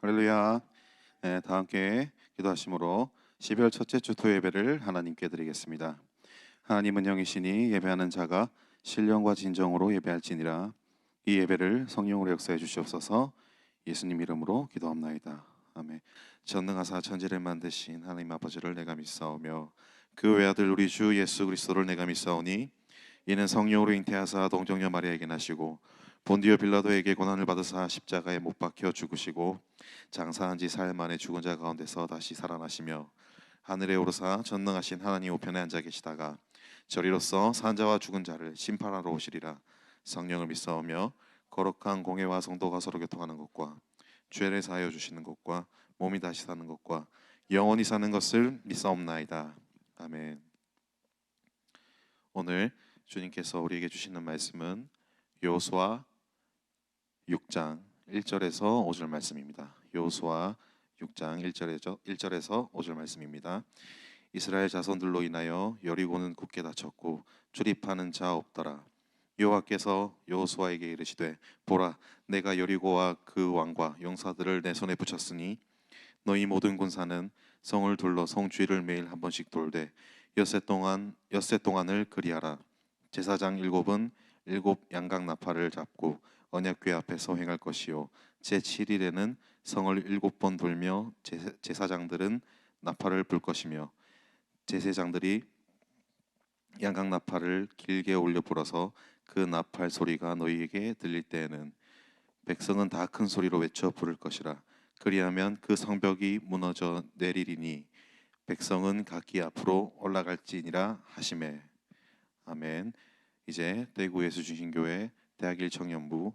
할렐루야. 네, 다 함께 기도하심으로 12월 첫째 주 토예배를 하나님께 드리겠습니다. 하나님은 영이시니 예배하는 자가 신령과 진정으로 예배할지니라. 이 예배를 성령으로 역사해 주시옵소서. 예수님 이름으로 기도합나이다. 아멘. 전능하사 천지를 만드신 하나님 아버지를 내가 믿사오며 그 외아들 우리 주 예수 그리스도를 내가 믿사오니 이는 성령으로 잉태하사 동정녀 마리아에게 나시고 본디오 빌라도에게 고난을 받으사 십자가에 못 박혀 죽으시고 장사한 지 사흘 만에 죽은 자 가운데서 다시 살아나시며 하늘에 오르사 전능하신 하나님 우편에 앉아 계시다가 저리로서 산자와 죽은 자를 심판하러 오시리라. 성령을 믿사오며 거룩한 공회와 성도가 서로 교통하는 것과 죄를 사하여 주시는 것과 몸이 다시 사는 것과 영원히 사는 것을 믿사옵나이다. 아멘. 오늘 주님께서 우리에게 주시는 말씀은 여호수아 6장 1절에서 5절 말씀입니다. 여호수아 6장 1절에서 5절 말씀입니다. 이스라엘 자손들로 인하여 여리고는 굳게 닫혔고 출입하는 자 없더라. 여호와께서 여호수아에게 이르시되 보라, 내가 여리고와 그 왕과 용사들을 내 손에 붙였으니 너희 모든 군사는 성을 둘러 성 주위를 매일 한 번씩 돌되 엿새 동안을 그리하라. 제사장 일곱은 일곱 양각 나팔을 잡고 언약궤 앞에서 행할 것이요 제7일에는 성을 7번 돌며 제사장들은 나팔을 불 것이며 제사장들이 양각 나팔을 길게 올려 불어서 그 나팔 소리가 너희에게 들릴 때에는 백성은 다 큰 소리로 외쳐 부를 것이라. 그리하면 그 성벽이 무너져 내리리니 백성은 각기 앞으로 올라갈지니라 하시매. 아멘. 이제 대구 예수중심교회 대학 1청년부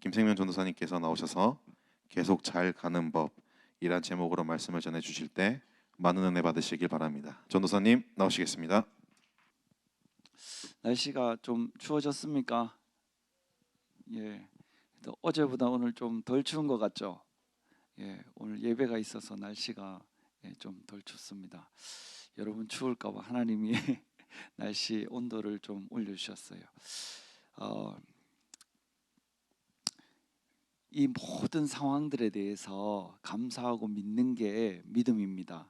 김생명 전도사님께서 나오셔서 계속 잘 가는 법이란 제목으로 말씀을 전해 주실 때 많은 은혜 받으시길 바랍니다. 전도사님 나오시겠습니다. 날씨가 좀 추워졌습니까? 예, 어제보다 오늘 좀 덜 추운 것 같죠? 예, 오늘 예배가 있어서 날씨가 좀 덜 춥습니다. 여러분 추울까봐 하나님이 날씨 온도를 좀 올려주셨어요. 이 모든 상황들에 대해서 감사하고 믿는 게 믿음입니다.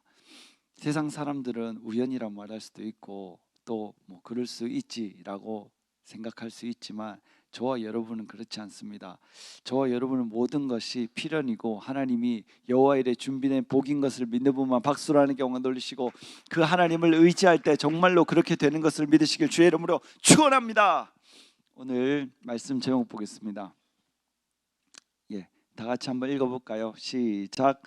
세상 사람들은 우연이라 말할 수도 있고 또 뭐 그럴 수 있지라고 생각할 수 있지만 저와 여러분은 그렇지 않습니다. 저와 여러분은 모든 것이 필연이고 하나님이 여호와 이레 준비된 복인 것을 믿는 분만 박수로 하는 경우 돌리시고 그 하나님을 의지할 때 정말로 그렇게 되는 것을 믿으시길 주의 이름으로 축원합니다. 오늘 말씀 제목 보겠습니다. 다 같이 한번 읽어볼까요? 시작.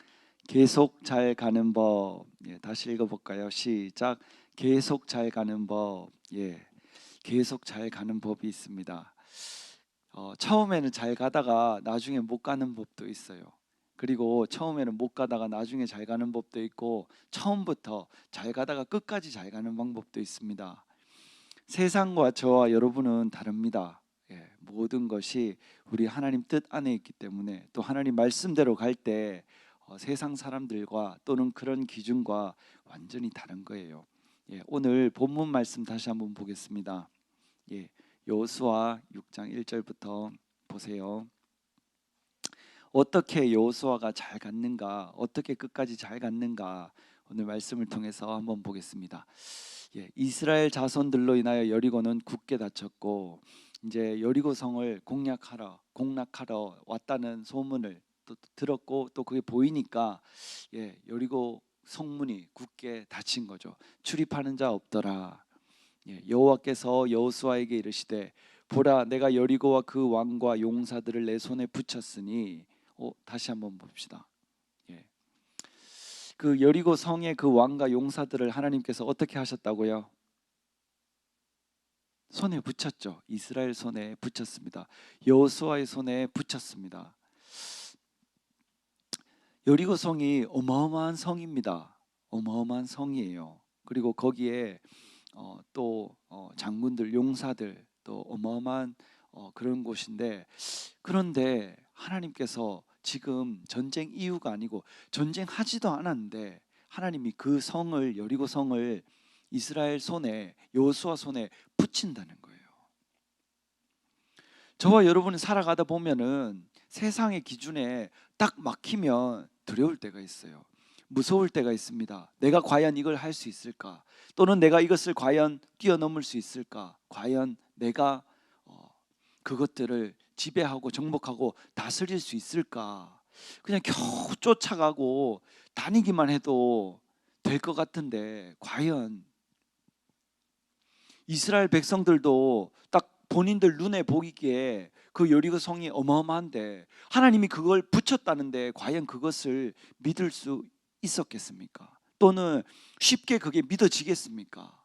계속 잘 가는 법. 다시 읽어볼까요? 시작. 계속 잘 가는 법. 계속 잘 가는 법이 있습니다. 처음에는 잘 가다가 나중에 못 가는 법도 있어요. 그리고 처음에는 못 가다가 나중에 잘 가는 법도 있고 처음부터 잘 가다가 끝까지 잘 가는 방법도 있습니다. 세상과 저와 여러분은 다릅니다. 모든 것이 우리 하나님 뜻 안에 있기 때문에 또 하나님 말씀대로 갈 때 세상 사람들과 또는 그런 기준과 완전히 다른 거예요. 오늘 본문 말씀 다시 한번 보겠습니다. 여호수아 6장 1절부터 보세요. 어떻게 여호수아가 잘 갔는가, 어떻게 끝까지 잘 갔는가 오늘 말씀을 통해서 한번 보겠습니다. 이스라엘 자손들로 인하여 여리고는 굳게 닫혔고 이제 여리고 성을 공략하러 왔다는 소문을 또 들었고 또 그게 보이니까 여리고 성문이 굳게 닫힌 거죠. 출입하는 자 없더라. 여호와께서 여호수아에게 이르시되 보라, 내가 여리고와 그 왕과 용사들을 내 손에 붙였으니 다시 한번 봅시다. 그 여리고 성의 그 왕과 용사들을 하나님께서 어떻게 하셨다고요? 손에 붙였죠. 이스라엘 손에 붙였습니다. 여호수아의 손에 붙였습니다. 여리고 성이 어마어마한 성입니다. 어마어마한 성이에요. 그리고 거기에 또 장군들, 용사들 또 어마어마한 그런 곳인데, 그런데 하나님께서 지금 전쟁 이유가 아니고 전쟁하지도 않았는데 하나님이 그 성을, 여리고 성을 이스라엘 손에, 여호수아 손에 붙인다는 거예요. 저와 여러분이 살아가다 보면은 세상의 기준에 딱 막히면 두려울 때가 있어요. 무서울 때가 있습니다. 내가 과연 이걸 할 수 있을까? 또는 내가 이것을 과연 뛰어넘을 수 있을까? 과연 내가 그것들을 지배하고 정복하고 다스릴 수 있을까? 그냥 겨우 쫓아가고 다니기만 해도 될 것 같은데 과연 이스라엘 백성들도 딱 본인들 눈에 보이기에 그 여리고 성이 어마어마한데 하나님이 그걸 붙였다는데 과연 그것을 믿을 수 있었겠습니까? 또는 쉽게 그게 믿어지겠습니까?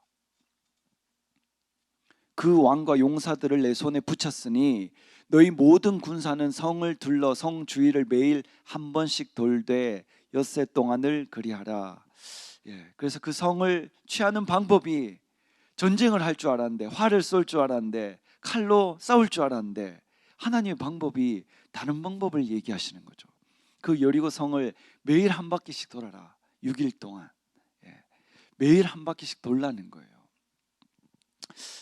그 왕과 용사들을 내 손에 붙였으니 너희 모든 군사는 성을 둘러 성 주위를 매일 한 번씩 돌되 엿새 동안을 그리하라. 그래서 그 성을 취하는 방법이 전쟁을 할 줄 알았는데, 활을 쏠 줄 알았는데, 칼로 싸울 줄 알았는데 하나님의 방법이 다른 방법을 얘기하시는 거죠. 그 여리고 성을 매일 한 바퀴씩 돌아라. 6일 동안 매일 한 바퀴씩 돌라는 거예요.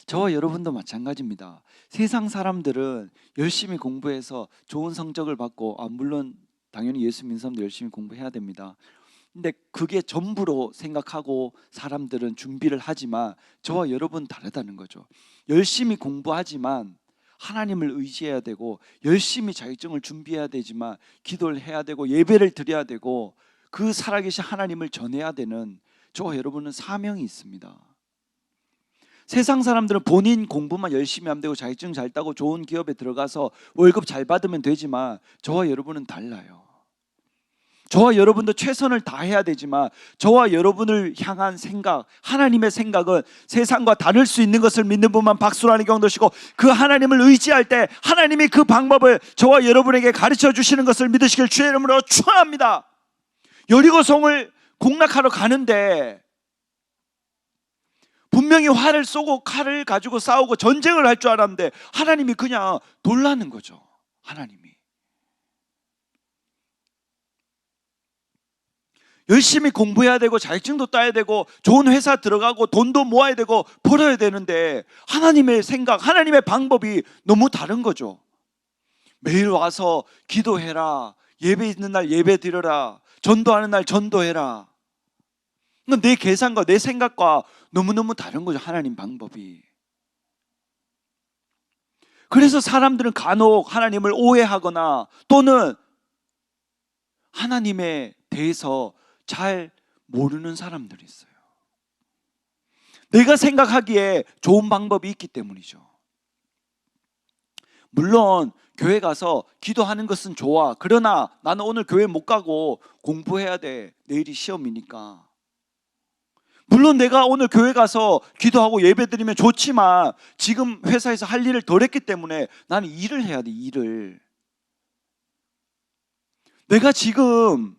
저와 여러분도 마찬가지입니다. 세상 사람들은 열심히 공부해서 좋은 성적을 받고, 물론 당연히 예수 믿는 사람도 열심히 공부해야 됩니다. 근데 그게 전부로 생각하고 사람들은 준비를 하지만 저와 여러분 다르다는 거죠. 열심히 공부하지만 하나님을 의지해야 되고, 열심히 자격증을 준비해야 되지만 기도를 해야 되고 예배를 드려야 되고 그 살아계신 하나님을 전해야 되는 저와 여러분은 사명이 있습니다. 세상 사람들은 본인 공부만 열심히 하면 되고 자격증 잘 따고 좋은 기업에 들어가서 월급 잘 받으면 되지만 저와 여러분은 달라요. 저와 여러분도 최선을 다해야 되지만 저와 여러분을 향한 생각, 하나님의 생각은 세상과 다를 수 있는 것을 믿는 분만 박수로 하는 경도시고, 그 하나님을 의지할 때 하나님이 그 방법을 저와 여러분에게 가르쳐 주시는 것을 믿으시길 주의 이름으로 축원합니다. 여리고성을 공략하러 가는데 분명히 활을 쏘고 칼을 가지고 싸우고 전쟁을 할 줄 알았는데 하나님이 그냥 놀라는 거죠. 하나님이 열심히 공부해야 되고 자격증도 따야 되고 좋은 회사 들어가고 돈도 모아야 되고 벌어야 되는데 하나님의 생각, 하나님의 방법이 너무 다른 거죠. 매일 와서 기도해라, 예배 있는 날 예배 드려라, 전도하는 날 전도해라. 내 계산과 내 생각과 너무너무 다른 거죠, 하나님 방법이. 그래서 사람들은 간혹 하나님을 오해하거나 또는 하나님에 대해서 잘 모르는 사람들이 있어요. 내가 생각하기에 좋은 방법이 있기 때문이죠. 물론 교회 가서 기도하는 것은 좋아. 그러나 나는 오늘 교회 못 가고 공부해야 돼. 내일이 시험이니까. 물론 내가 오늘 교회 가서 기도하고 예배드리면 좋지만 지금 회사에서 할 일을 덜 했기 때문에 나는 일을 해야 돼. 일을. 내가 지금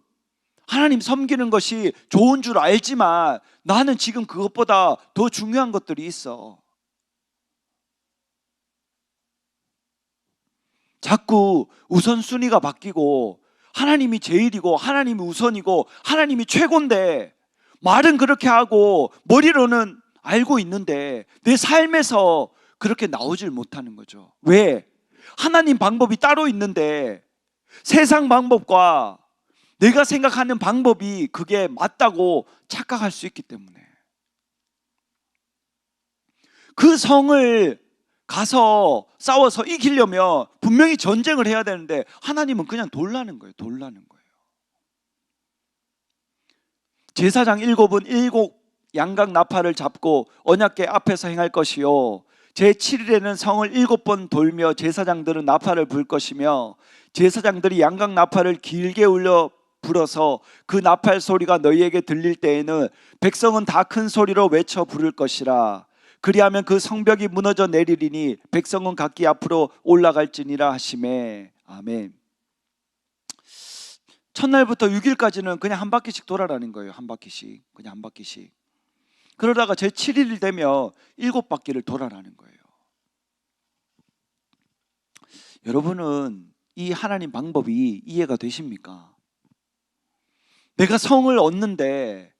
하나님 섬기는 것이 좋은 줄 알지만 나는 지금 그것보다 더 중요한 것들이 있어. 자꾸 우선순위가 바뀌고 하나님이 제일이고 하나님이 우선이고 하나님이 최고인데 말은 그렇게 하고 머리로는 알고 있는데 내 삶에서 그렇게 나오질 못하는 거죠. 왜? 하나님 방법이 따로 있는데 세상 방법과 내가 생각하는 방법이 그게 맞다고 착각할 수 있기 때문에. 그 성을 가서 싸워서 이기려면 분명히 전쟁을 해야 되는데 하나님은 그냥 돌라는 거예요. 돌라는 거예요. 제사장 7은 7 양각 나팔을 잡고 언약궤 앞에서 행할 것이요 제7일에는 성을 7번 돌며 제사장들은 나팔을 불 것이며 제사장들이 양각 나팔을 길게 울려 불어서 그 나팔 소리가 너희에게 들릴 때에는 백성은 다 큰 소리로 외쳐 부를 것이라. 그리하면 그 성벽이 무너져 내리리니 백성은 각기 앞으로 올라갈지니라 하시매. 아멘. 첫날부터 6일까지는 그냥 한 바퀴씩 돌아라는 거예요. 한 바퀴씩. 그냥 한 바퀴씩. 그러다가 제7일 되면 7바퀴를 돌아라는 거예요. 여러분은 이 하나님 방법이 이해가 되십니까? 내가 성을 얻는데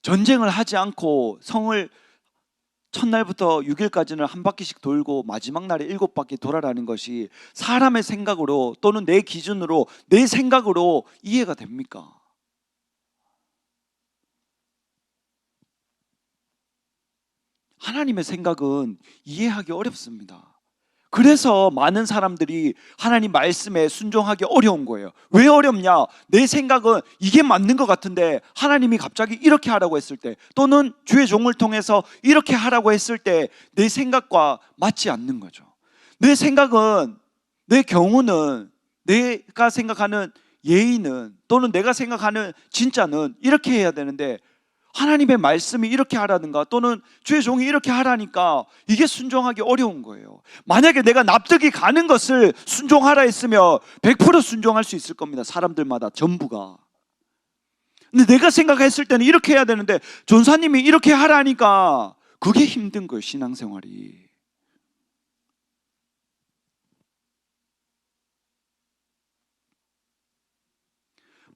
전쟁을 하지 않고 성을 첫날부터 6일까지는 한 바퀴씩 돌고 마지막 날에 7바퀴 돌아라는 것이 사람의 생각으로 또는 내 기준으로 내 생각으로 이해가 됩니까? 하나님의 생각은 이해하기 어렵습니다. 그래서 많은 사람들이 하나님 말씀에 순종하기 어려운 거예요. 왜 어렵냐? 내 생각은 이게 맞는 것 같은데 하나님이 갑자기 이렇게 하라고 했을 때, 또는 주의 종을 통해서 이렇게 하라고 했을 때 내 생각과 맞지 않는 거죠. 내 생각은, 내 경우는, 내가 생각하는 예의는, 또는 내가 생각하는 진짜는 이렇게 해야 되는데 하나님의 말씀이 이렇게 하라든가 또는 주의 종이 이렇게 하라니까 이게 순종하기 어려운 거예요. 만약에 내가 납득이 가는 것을 순종하라 했으면 100% 순종할 수 있을 겁니다. 사람들마다 전부가. 근데 내가 생각했을 때는 이렇게 해야 되는데 전사님이 이렇게 하라니까 그게 힘든 거예요, 신앙생활이.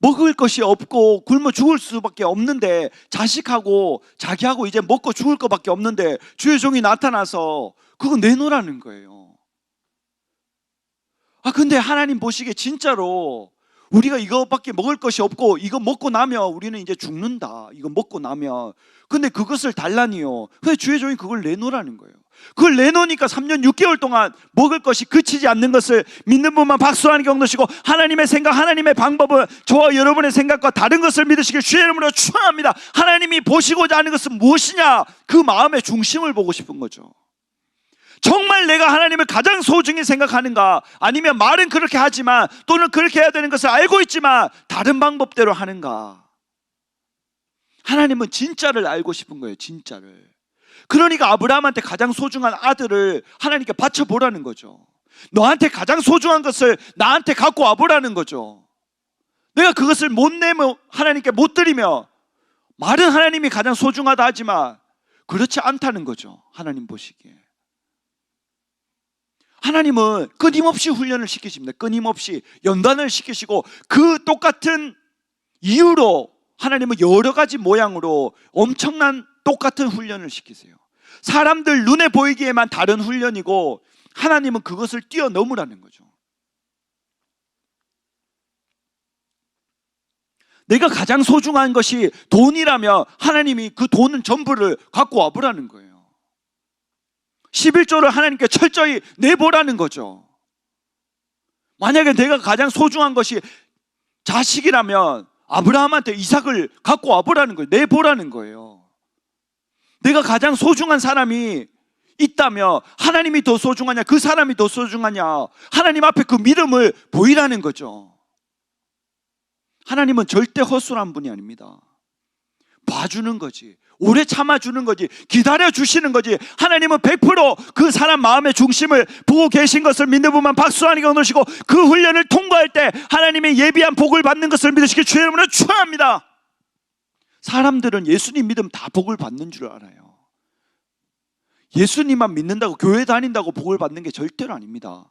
먹을 것이 없고 굶어 죽을 수밖에 없는데, 자식하고 자기하고 이제 먹고 죽을 것밖에 없는데 주의 종이 나타나서 그거 내놓으라는 거예요. 근데 하나님 보시기에 진짜로 우리가 이거밖에 먹을 것이 없고 이거 먹고 나면 우리는 이제 죽는다, 이거 먹고 나면. 근데 그것을 달라니요. 그래서 주의 종이 그걸 내놓으라는 거예요. 그걸 내놓으니까 3년 6개월 동안 먹을 것이 그치지 않는 것을 믿는 분만 박수하는 경도시고, 하나님의 생각, 하나님의 방법은 저와 여러분의 생각과 다른 것을 믿으시길 주의 이름으로 축원합니다. 하나님이 보시고자 하는 것은 무엇이냐? 그 마음의 중심을 보고 싶은 거죠. 정말 내가 하나님을 가장 소중히 생각하는가? 아니면 말은 그렇게 하지만 또는 그렇게 해야 되는 것을 알고 있지만 다른 방법대로 하는가? 하나님은 진짜를 알고 싶은 거예요, 진짜를. 그러니까 아브라함한테 가장 소중한 아들을 하나님께 바쳐보라는 거죠. 너한테 가장 소중한 것을 나한테 갖고 와보라는 거죠. 내가 그것을 못 내면, 하나님께 못 드리면, 말은 하나님이 가장 소중하다 하지만 그렇지 않다는 거죠, 하나님 보시기에. 하나님은 끊임없이 훈련을 시키십니다. 끊임없이 연단을 시키시고, 그 똑같은 이유로 하나님은 여러 가지 모양으로 엄청난 똑같은 훈련을 시키세요. 사람들 눈에 보이기에만 다른 훈련이고 하나님은 그것을 뛰어넘으라는 거죠. 내가 가장 소중한 것이 돈이라면 하나님이 그 돈은 전부를 갖고 와보라는 거예요. 11조를 하나님께 철저히 내보라는 거죠. 만약에 내가 가장 소중한 것이 자식이라면 아브라함한테 이삭을 갖고 와보라는 거예요. 내보라는 거예요. 내가 가장 소중한 사람이 있다면 하나님이 더 소중하냐, 그 사람이 더 소중하냐, 하나님 앞에 그 믿음을 보이라는 거죠. 하나님은 절대 허술한 분이 아닙니다. 봐주는 거지, 오래 참아주는 거지, 기다려주시는 거지. 하나님은 100%그 사람 마음의 중심을 보고 계신 것을 믿는 분만 박수하니 경도시고, 그 훈련을 통과할 때 하나님의 예비한 복을 받는 것을 믿으시길 주의 이름으로 축원합니다. 사람들은 예수님 믿으면 다 복을 받는 줄 알아요. 예수님만 믿는다고, 교회 다닌다고 복을 받는 게 절대로 아닙니다.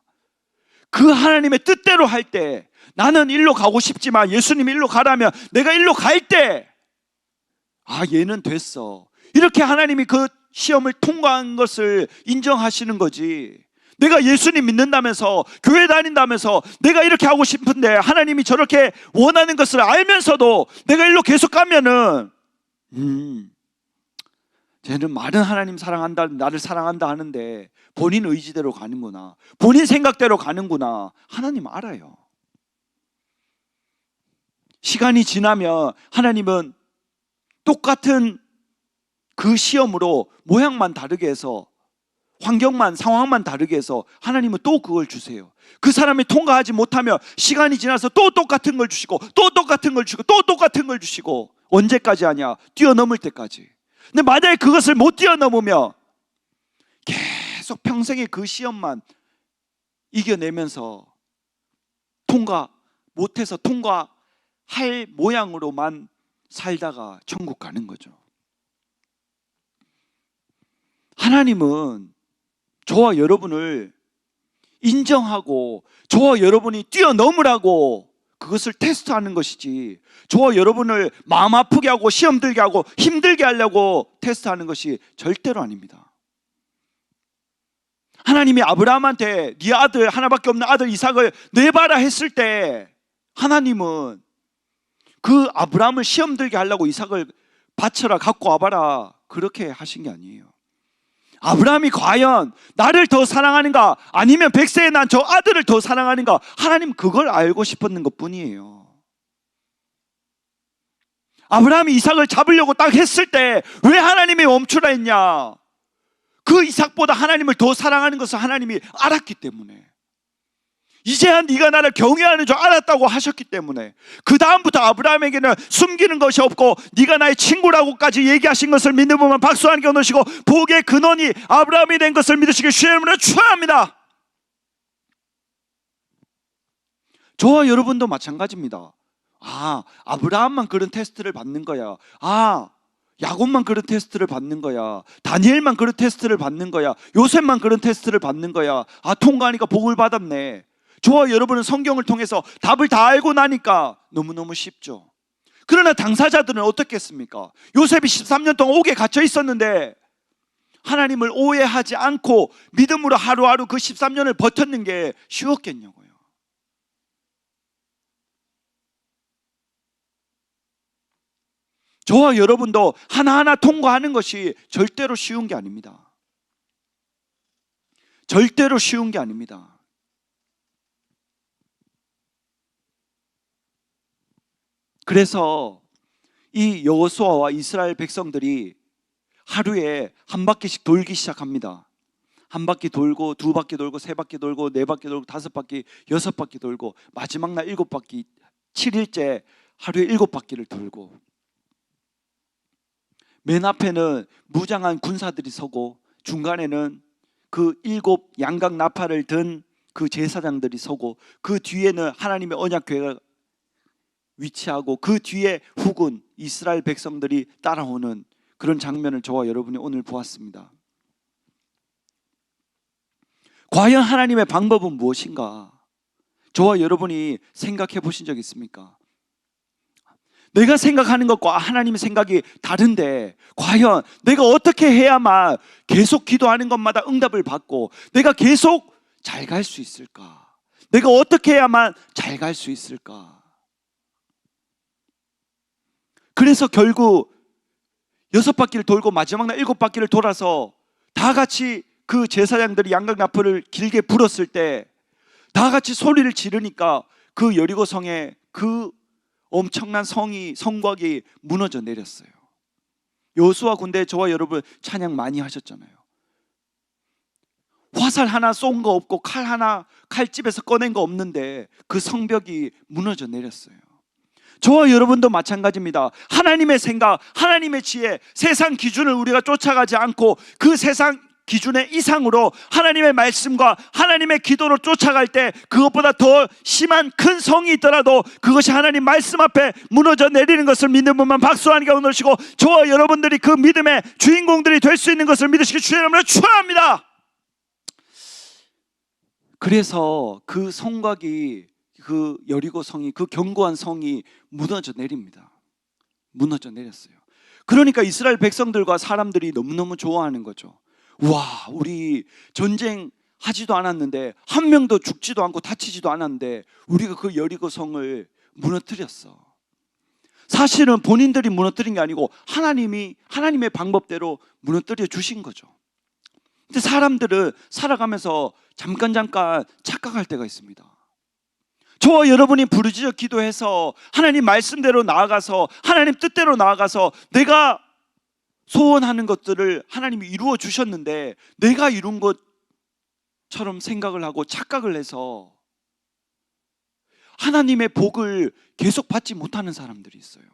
그 하나님의 뜻대로 할 때, 나는 일로 가고 싶지만 예수님 일로 가라면 내가 일로 갈 때, 얘는 됐어, 이렇게 하나님이 그 시험을 통과한 것을 인정하시는 거지. 내가 예수님 믿는다면서, 교회 다닌다면서 내가 이렇게 하고 싶은데 하나님이 저렇게 원하는 것을 알면서도 내가 일로 계속 가면은 쟤는 말은 하나님 사랑한다, 나를 사랑한다 하는데 본인 의지대로 가는구나, 본인 생각대로 가는구나. 하나님 알아요. 시간이 지나면 하나님은 똑같은 그 시험으로 모양만 다르게 해서, 환경만, 상황만 다르게 해서 하나님은 또 그걸 주세요. 그 사람이 통과하지 못하면 시간이 지나서 또 똑같은 걸 주시고, 또 똑같은 걸 주시고, 또 똑같은 걸 주시고. 언제까지 하냐? 뛰어넘을 때까지. 근데 만약에 그것을 못 뛰어넘으면 계속 평생에 그 시험만 이겨내면서 통과 못해서 통과할 모양으로만 살다가 천국 가는 거죠. 하나님은 저와 여러분을 인정하고 저와 여러분이 뛰어넘으라고 그것을 테스트하는 것이지, 저와 여러분을 마음 아프게 하고 시험 들게 하고 힘들게 하려고 테스트하는 것이 절대로 아닙니다. 하나님이 아브라함한테 네 아들 하나밖에 없는 아들 이삭을 내봐라 했을 때 하나님은 그 아브라함을 시험 들게 하려고 이삭을 바쳐라 갖고 와봐라 그렇게 하신 게 아니에요. 아브라함이 과연 나를 더 사랑하는가 아니면 백세에 난 저 아들을 더 사랑하는가, 하나님 그걸 알고 싶었는 것뿐이에요. 아브라함이 이삭을 잡으려고 딱 했을 때 왜 하나님이 멈추라 했냐? 그 이삭보다 하나님을 더 사랑하는 것을 하나님이 알았기 때문에, 이제야 네가 나를 경외하는 줄 알았다고 하셨기 때문에, 그 다음부터 아브라함에게는 숨기는 것이 없고 네가 나의 친구라고까지 얘기하신 것을 믿는 분만 박수 한 개 넣으시고 복의 근원이 아브라함이 된 것을 믿으시길 주의 이름으로 축원합니다. 저와 여러분도 마찬가지입니다. 아브라함만 그런 테스트를 받는 거야. 야곱만 그런 테스트를 받는 거야. 다니엘만 그런 테스트를 받는 거야. 요셉만 그런 테스트를 받는 거야. 통과하니까 복을 받았네. 저와 여러분은 성경을 통해서 답을 다 알고 나니까 너무너무 쉽죠. 그러나 당사자들은 어떻겠습니까? 요셉이 13년 동안 옥에 갇혀 있었는데 하나님을 오해하지 않고 믿음으로 하루하루 그 13년을 버텼는 게 쉬웠겠냐고요. 저와 여러분도 하나하나 통과하는 것이 절대로 쉬운 게 아닙니다. 절대로 쉬운 게 아닙니다. 그래서 이 여호수아와 이스라엘 백성들이 하루에 한 바퀴씩 돌기 시작합니다. 한 바퀴 돌고, 두 바퀴 돌고, 세 바퀴 돌고, 네 바퀴 돌고, 다섯 바퀴, 여섯 바퀴 돌고, 마지막 날 일곱 바퀴, 7일째 하루에 7바퀴를 돌고, 맨 앞에는 무장한 군사들이 서고 중간에는 그 7 양각 나팔을 든 그 제사장들이 서고, 그 뒤에는 하나님의 언약궤가 위치하고 그 뒤에 후군 이스라엘 백성들이 따라오는 그런 장면을 저와 여러분이 오늘 보았습니다. 과연 하나님의 방법은 무엇인가? 저와 여러분이 생각해 보신 적 있습니까? 내가 생각하는 것과 하나님의 생각이 다른데 과연 내가 어떻게 해야만 계속 기도하는 것마다 응답을 받고 내가 계속 잘 갈 수 있을까? 내가 어떻게 해야만 잘 갈 수 있을까? 그래서 결국 6바퀴를 돌고 마지막 날 7바퀴를 돌아서 다 같이 그 제사장들이 양각나팔을 길게 불었을 때 다 같이 소리를 지르니까 그 여리고 성에 그 엄청난 성곽이 무너져 내렸어요. 여호수아 군대 저와 여러분 찬양 많이 하셨잖아요. 화살 하나 쏜 거 없고 칼집에서 꺼낸 거 없는데 그 성벽이 무너져 내렸어요. 저와 여러분도 마찬가지입니다. 하나님의 생각, 하나님의 지혜, 세상 기준을 우리가 쫓아가지 않고 그 세상 기준의 이상으로 하나님의 말씀과 하나님의 기도로 쫓아갈 때 그것보다 더 심한 큰 성이 있더라도 그것이 하나님 말씀 앞에 무너져 내리는 것을 믿는 분만 박수 한 개 넣으시고 저와 여러분들이 그 믿음의 주인공들이 될 수 있는 것을 믿으시기 주의 이름으로 축원합니다. 그래서 그 성곽이, 그 여리고 성이, 그 견고한 성이 무너져 내립니다. 무너져 내렸어요. 그러니까 이스라엘 백성들과 사람들이 너무너무 좋아하는 거죠. 와, 우리 전쟁하지도 않았는데 한 명도 죽지도 않고 다치지도 않았는데 우리가 그 여리고 성을 무너뜨렸어. 사실은 본인들이 무너뜨린 게 아니고 하나님의 방법대로 무너뜨려 주신 거죠. 근데 사람들은 살아가면서 잠깐 착각할 때가 있습니다. 저와 여러분이 부르짖어 기도해서 하나님 말씀대로 나아가서 하나님 뜻대로 나아가서 내가 소원하는 것들을 하나님이 이루어 주셨는데 내가 이룬 것처럼 생각을 하고 착각을 해서 하나님의 복을 계속 받지 못하는 사람들이 있어요.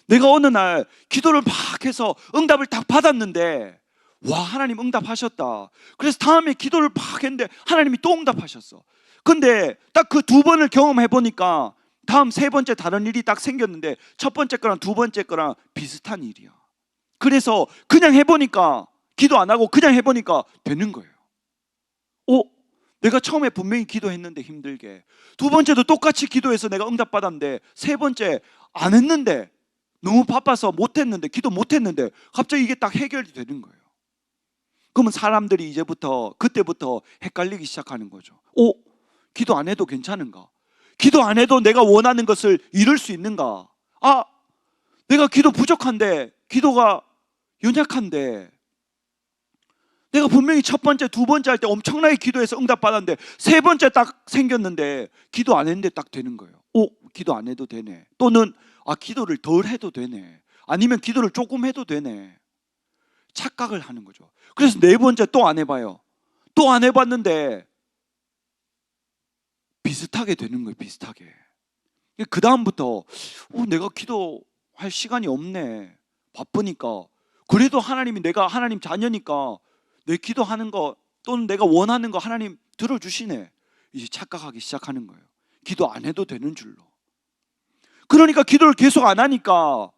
내가 어느 날 기도를 막 해서 응답을 딱 받았는데 와, 하나님 응답하셨다. 그래서 다음에 기도를 막 했는데 하나님이 또 응답하셨어. 근데 딱 그 2번을 경험해 보니까 다음 3번째 다른 일이 딱 생겼는데 첫 번째 거랑 2번째 거랑 비슷한 일이야. 그래서 그냥 해보니까, 기도 안 하고 그냥 해보니까 되는 거예요. 내가 처음에 분명히 기도했는데 힘들게, 2번째도 똑같이 기도해서 내가 응답받았는데 3번째 안 했는데 너무 바빠서 못했는데, 기도 못했는데 갑자기 이게 딱 해결이 되는 거예요. 그러면 사람들이 그때부터 헷갈리기 시작하는 거죠. 기도 안 해도 괜찮은가? 기도 안 해도 내가 원하는 것을 이룰 수 있는가? 내가 기도 부족한데, 기도가 연약한데, 내가 분명히 첫 번째, 두 번째 할 때 엄청나게 기도해서 응답받았는데 세 번째 딱 생겼는데 기도 안 했는데 딱 되는 거예요. 기도 안 해도 되네. 또는 기도를 덜 해도 되네. 아니면 기도를 조금 해도 되네. 착각을 하는 거죠. 그래서 네 번째 또 안 해봐요. 또 안 해봤는데 비슷하게 되는 거예요. 비슷하게. 그 다음부터 내가 기도할 시간이 없네. 바쁘니까. 그래도 내가 하나님 자녀니까 내 기도하는 거 또는 내가 원하는 거 하나님 들어주시네. 이제 착각하기 시작하는 거예요. 기도 안 해도 되는 줄로. 그러니까 기도를 계속 안 하니까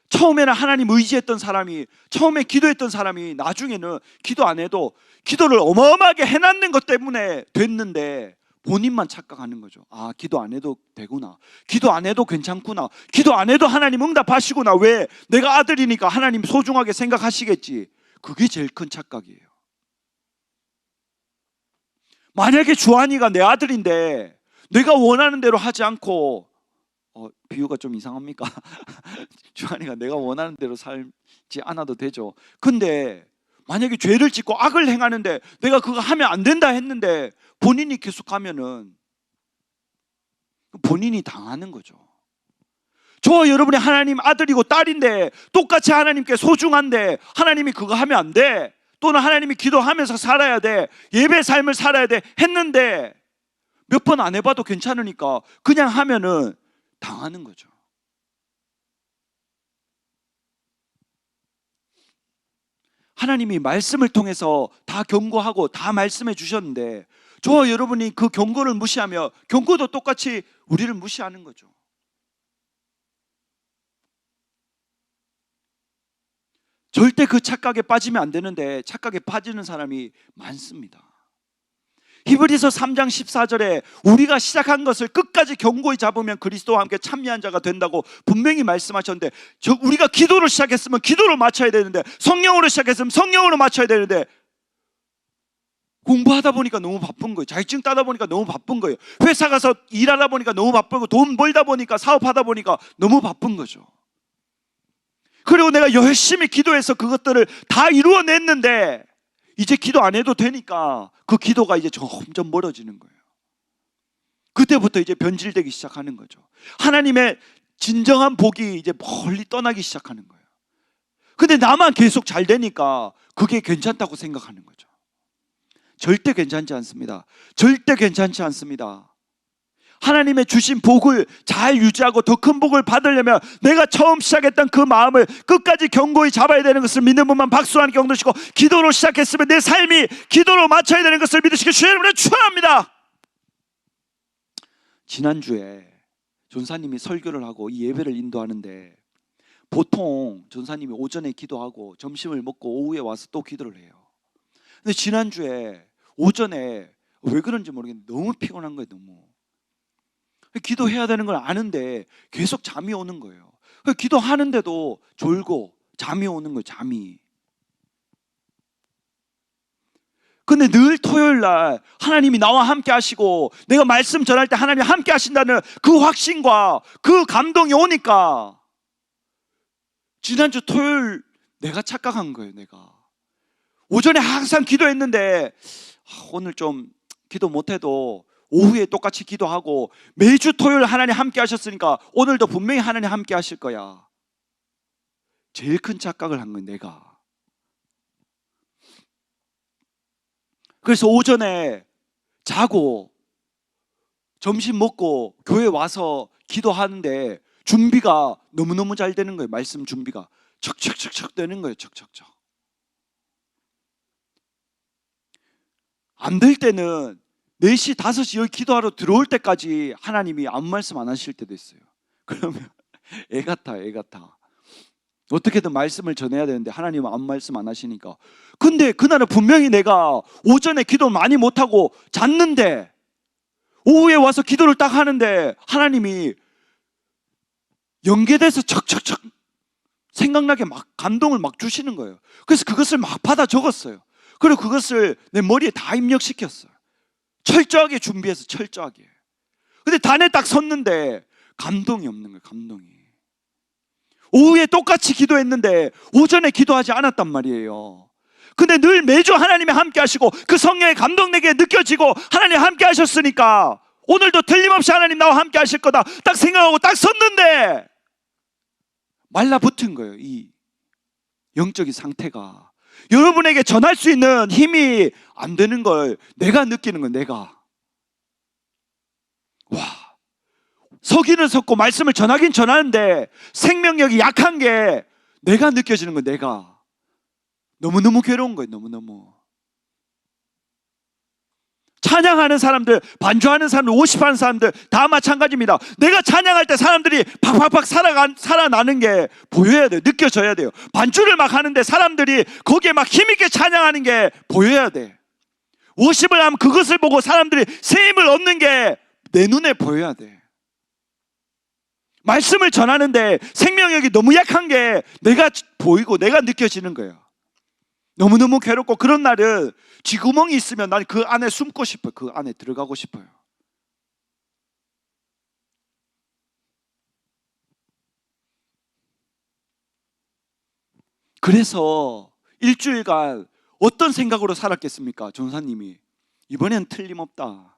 처음에는 하나님 의지했던 사람이, 처음에 기도했던 사람이 나중에는 기도 안 해도 기도를 어마어마하게 해놨는 것 때문에 됐는데 본인만 착각하는 거죠. 기도 안 해도 되구나. 기도 안 해도 괜찮구나. 기도 안 해도 하나님 응답하시구나. 왜? 내가 아들이니까 하나님 소중하게 생각하시겠지. 그게 제일 큰 착각이에요. 만약에 주한이가 내 아들인데 내가 원하는 대로 하지 않고, 비유가 좀 이상합니까? 주한이가 내가 원하는 대로 살지 않아도 되죠. 근데 만약에 죄를 짓고 악을 행하는데 내가 그거 하면 안 된다 했는데 본인이 계속 하면은 본인이 당하는 거죠. 저와 여러분이 하나님 아들이고 딸인데 똑같이 하나님께 소중한데 하나님이 그거 하면 안 돼, 또는 하나님이 기도하면서 살아야 돼, 예배 삶을 살아야 돼 했는데 몇 번 안 해봐도 괜찮으니까 그냥 하면은 당하는 거죠. 하나님이 말씀을 통해서 다 경고하고 다 말씀해 주셨는데 저와 여러분이 그 경고를 무시하며 경고도 똑같이 우리를 무시하는 거죠. 절대 그 착각에 빠지면 안 되는데 착각에 빠지는 사람이 많습니다. 히브리서 3장 14절에 우리가 시작한 것을 끝까지 견고히 잡으면 그리스도와 함께 참여한 자가 된다고 분명히 말씀하셨는데, 우리가 기도를 시작했으면 기도를 맞춰야 되는데, 성령으로 시작했으면 성령으로 맞춰야 되는데, 공부하다 보니까 너무 바쁜 거예요. 자격증 따다 보니까 너무 바쁜 거예요. 회사 가서 일하다 보니까 너무 바쁘고, 돈 벌다 보니까, 사업하다 보니까 너무 바쁜 거죠. 그리고 내가 열심히 기도해서 그것들을 다 이루어냈는데 이제 기도 안 해도 되니까 그 기도가 이제 점점 멀어지는 거예요. 그때부터 이제 변질되기 시작하는 거죠. 하나님의 진정한 복이 이제 멀리 떠나기 시작하는 거예요. 근데 나만 계속 잘 되니까 그게 괜찮다고 생각하는 거죠. 절대 괜찮지 않습니다. 절대 괜찮지 않습니다. 하나님의 주신 복을 잘 유지하고 더 큰 복을 받으려면 내가 처음 시작했던 그 마음을 끝까지 견고히 잡아야 되는 것을 믿는 분만 박수로 하나님께 엉드시고, 기도로 시작했으면 내 삶이 기도로 맞춰야 되는 것을 믿으시기 주의 이름으로 축원합니다. 지난주에 전사님이 설교를 하고 이 예배를 인도하는데 보통 전사님이 오전에 기도하고 점심을 먹고 오후에 와서 또 기도를 해요. 근데 지난주에 오전에 왜 그런지 모르겠는데 너무 피곤한 거예요. 너무 기도해야 되는 걸 아는데 계속 잠이 오는 거예요. 기도하는데도 졸고 잠이 오는 거예요. 잠이. 근데 늘 토요일 날 하나님이 나와 함께 하시고 내가 말씀 전할 때 하나님이 함께 하신다는 그 확신과 그 감동이 오니까 지난주 토요일 내가 착각한 거예요. 내가 오전에 항상 기도했는데 오늘 좀 기도 못해도 오후에 똑같이 기도하고 매주 토요일 하나님 함께 하셨으니까 오늘도 분명히 하나님 함께 하실 거야. 제일 큰 착각을 한 건 내가. 그래서 오전에 자고 점심 먹고 교회 와서 기도하는데 준비가 너무너무 잘 되는 거예요. 말씀 준비가 척척척척 되는 거예요. 척척척. 안 될 때는 4시, 5시 여기 기도하러 들어올 때까지 하나님이 아무 말씀 안 하실 때도 있어요. 그러면 애 같아. 어떻게든 말씀을 전해야 되는데 하나님은 아무 말씀 안 하시니까. 근데 그날은 분명히 내가 오전에 기도 많이 못하고 잤는데 오후에 와서 기도를 딱 하는데 하나님이 연계돼서 척척척 생각나게 막 감동을 막 주시는 거예요. 그래서 그것을 막 받아 적었어요. 그리고 그것을 내 머리에 다 입력시켰어요. 철저하게 준비해서 철저하게. 근데 단에 딱 섰는데 감동이 없는 거예요. 감동이. 오후에 똑같이 기도했는데 오전에 기도하지 않았단 말이에요. 근데 늘 매주 하나님이 함께 하시고 그 성령의 감동 내게 느껴지고 하나님 함께 하셨으니까 오늘도 틀림없이 하나님 나와 함께 하실 거다 딱 생각하고 딱 섰는데 말라붙은 거예요. 이 영적인 상태가. 여러분에게 전할 수 있는 힘이 안 되는 걸 내가 느끼는 거예요. 내가. 와, 서기는 섰고 말씀을 전하긴 전하는데 생명력이 약한 게 내가 느껴지는 거예요. 내가. 너무너무 괴로운 거예요. 너무너무. 찬양하는 사람들, 반주하는 사람들, 워십하는 사람들 다 마찬가지입니다. 내가 찬양할 때 사람들이 팍팍팍 살아나는 게 보여야 돼요. 느껴져야 돼요. 반주를 막 하는데 사람들이 거기에 막 힘있게 찬양하는 게 보여야 돼. 워십을 하면 그것을 보고 사람들이 새 힘을 얻는 게 내 눈에 보여야 돼. 말씀을 전하는데 생명력이 너무 약한 게 내가 보이고 내가 느껴지는 거예요. 너무너무 괴롭고 그런 날은 쥐구멍이 있으면 난 그 안에 숨고 싶어요. 그 안에 들어가고 싶어요. 그래서 일주일간 어떤 생각으로 살았겠습니까? 전사님이 이번엔 틀림없다.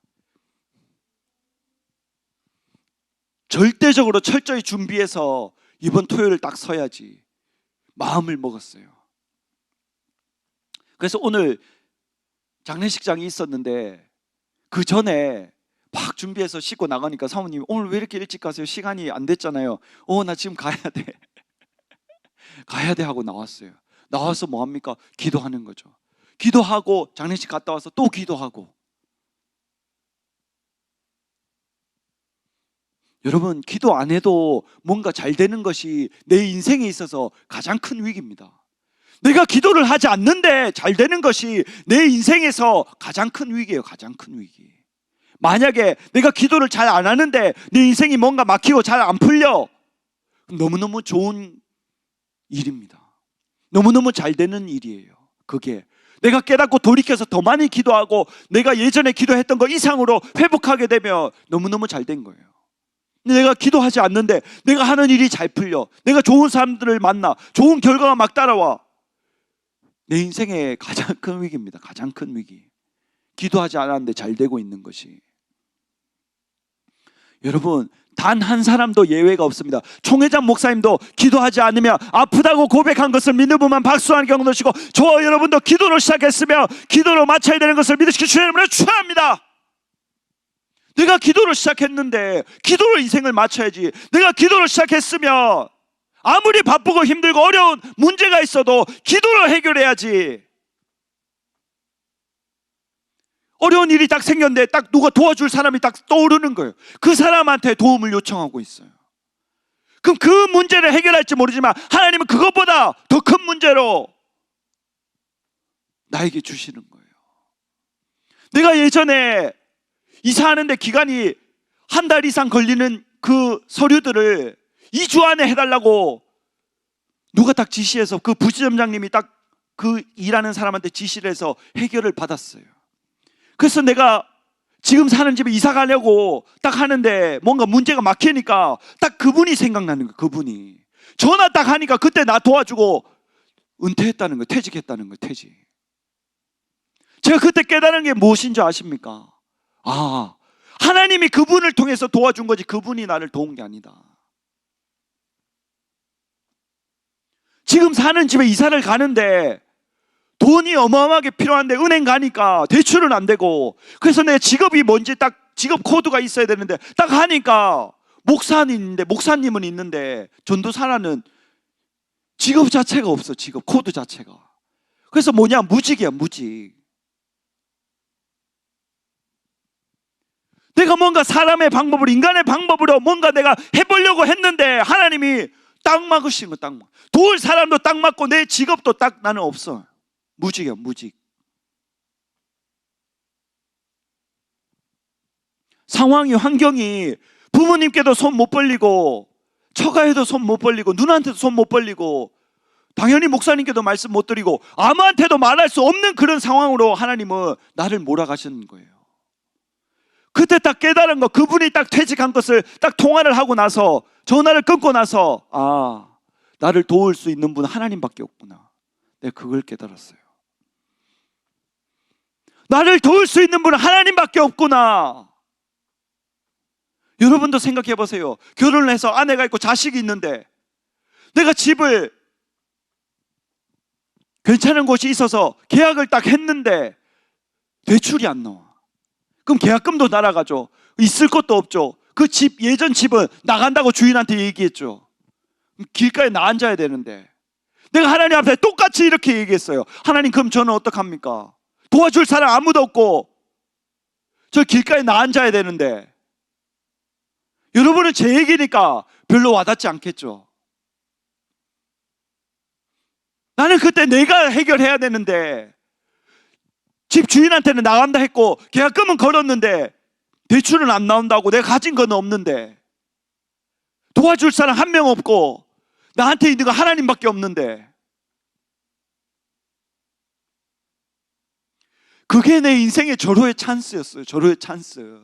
절대적으로 철저히 준비해서 이번 토요일 딱 서야지 마음을 먹었어요. 그래서 오늘 장례식장이 있었는데 그 전에 막 준비해서 씻고 나가니까 사모님이 오늘 왜 이렇게 일찍 가세요? 시간이 안 됐잖아요. 나 지금 가야 돼. 가야 돼 하고 나왔어요. 나와서 뭐 합니까? 기도하는 거죠. 기도하고 장례식 갔다 와서 또 기도하고. 여러분, 기도 안 해도 뭔가 잘 되는 것이 내 인생에 있어서 가장 큰 위기입니다. 내가 기도를 하지 않는데 잘 되는 것이 내 인생에서 가장 큰 위기예요. 가장 큰 위기. 만약에 내가 기도를 잘 안 하는데 내 인생이 뭔가 막히고 잘 안 풀려, 너무너무 좋은 일입니다. 너무너무 잘 되는 일이에요. 그게 내가 깨닫고 돌이켜서 더 많이 기도하고 내가 예전에 기도했던 거 이상으로 회복하게 되면 너무너무 잘 된 거예요. 내가 기도하지 않는데 내가 하는 일이 잘 풀려, 내가 좋은 사람들을 만나, 좋은 결과가 막 따라와, 내 인생의 가장 큰 위기입니다. 가장 큰 위기. 기도하지 않았는데 잘 되고 있는 것이. 여러분, 단 한 사람도 예외가 없습니다. 총회장 목사님도 기도하지 않으면 아프다고 고백한 것을 믿는 분만 박수 한 경 넣으시고, 저와 여러분도 기도로 시작했으면 기도로 마쳐야 되는 것을 믿으시기 주의 이름으로 축원합니다. 내가 기도로 시작했는데 기도로 인생을 마쳐야지. 내가 기도로 시작했으면 아무리 바쁘고 힘들고 어려운 문제가 있어도 기도로 해결해야지. 어려운 일이 딱 생겼는데 딱 누가 도와줄 사람이 딱 떠오르는 거예요. 그 사람한테 도움을 요청하고 있어요. 그럼 그 문제를 해결할지 모르지만 하나님은 그것보다 더 큰 문제로 나에게 주시는 거예요. 내가 예전에 이사하는데 기간이 한 달 이상 걸리는 그 서류들을 2주 안에 해달라고 누가 딱 지시해서, 그 부지점장님이 딱 그 일하는 사람한테 지시를 해서 해결을 받았어요. 그래서 내가 지금 사는 집에 이사 가려고 딱 하는데 뭔가 문제가 막히니까 딱 그분이 생각나는 거예요. 그분이 전화 딱 하니까 그때 나 도와주고 은퇴했다는 거예요. 퇴직했다는 거예요. 퇴직. 제가 그때 깨달은 게 무엇인 줄 아십니까? 하나님이 그분을 통해서 도와준 거지 그분이 나를 도운 게 아니다. 지금 사는 집에 이사를 가는데 돈이 어마어마하게 필요한데 은행 가니까 대출은 안 되고, 그래서 내 직업이 뭔지 딱 직업 코드가 있어야 되는데 딱 하니까 목사님은 있는데 전도사라는 직업 자체가 없어. 직업 코드 자체가. 그래서 뭐냐, 무직이야. 무직. 내가 뭔가 사람의 방법으로, 인간의 방법으로 뭔가 내가 해보려고 했는데 하나님이 딱 막으신 거. 딱 막. 도울 사람도 딱 맞고 내 직업도 딱 나는 없어. 무직이야. 무직. 상황이, 환경이 부모님께도 손 못 벌리고 처가에도 손 못 벌리고 누나한테도 손 못 벌리고 당연히 목사님께도 말씀 못 드리고 아무한테도 말할 수 없는 그런 상황으로 하나님은 나를 몰아가시는 거예요. 그때 딱 깨달은 거, 그분이 딱 퇴직한 것을 딱 통화를 하고 나서, 전화를 끊고 나서, 아, 나를 도울 수 있는 분은 하나님밖에 없구나. 내가 그걸 깨달았어요. 나를 도울 수 있는 분은 하나님밖에 없구나. 여러분도 생각해 보세요. 결혼을 해서 아내가 있고 자식이 있는데 내가 집을 괜찮은 곳이 있어서 계약을 딱 했는데 대출이 안 나와. 그럼 계약금도 날아가죠. 있을 것도 없죠. 그 집, 예전 집은 나간다고 주인한테 얘기했죠. 길가에 나 앉아야 되는데 내가 하나님 앞에 똑같이 이렇게 얘기했어요. 하나님, 그럼 저는 어떡합니까? 도와줄 사람 아무도 없고 저 길가에 나 앉아야 되는데. 여러분은 제 얘기니까 별로 와닿지 않겠죠. 나는 그때 내가 해결해야 되는데 집 주인한테는 나간다 했고 계약금은 걸었는데 대출은 안 나온다고, 내가 가진 건 없는데 도와줄 사람 한 명 없고 나한테 있는 거 하나님밖에 없는데. 그게 내 인생의 절호의 찬스였어요. 절호의 찬스.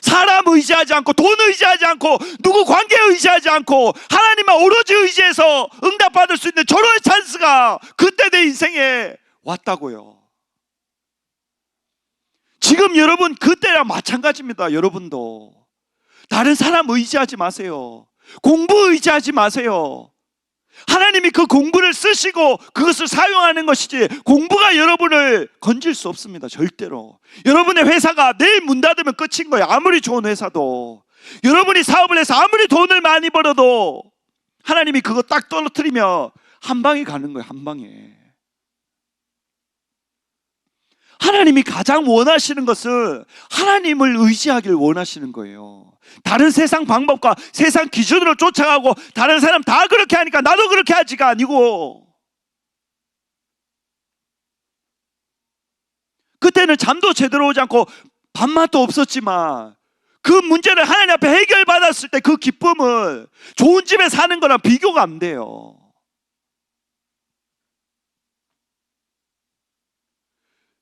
사람 의지하지 않고 돈 의지하지 않고 누구 관계 의지하지 않고 하나님만 오로지 의지해서 응답받을 수 있는 절호의 찬스가 그때 내 인생에 왔다고요. 지금 여러분 그때랑 마찬가지입니다. 여러분도 다른 사람 의지하지 마세요. 공부 의지하지 마세요. 하나님이 그 공부를 쓰시고 그것을 사용하는 것이지 공부가 여러분을 건질 수 없습니다. 절대로. 여러분의 회사가 내일 문 닫으면 끝인 거예요. 아무리 좋은 회사도. 여러분이 사업을 해서 아무리 돈을 많이 벌어도 하나님이 그거 딱 떨어뜨리면 한 방에 가는 거예요. 한 방에. 하나님이 가장 원하시는 것은 하나님을 의지하길 원하시는 거예요. 다른 세상 방법과 세상 기준으로 쫓아가고 다른 사람 다 그렇게 하니까 나도 그렇게 하지가 아니고, 그때는 잠도 제대로 오지 않고 밥맛도 없었지만 그 문제를 하나님 앞에 해결받았을 때 그 기쁨은 좋은 집에 사는 거랑 비교가 안 돼요.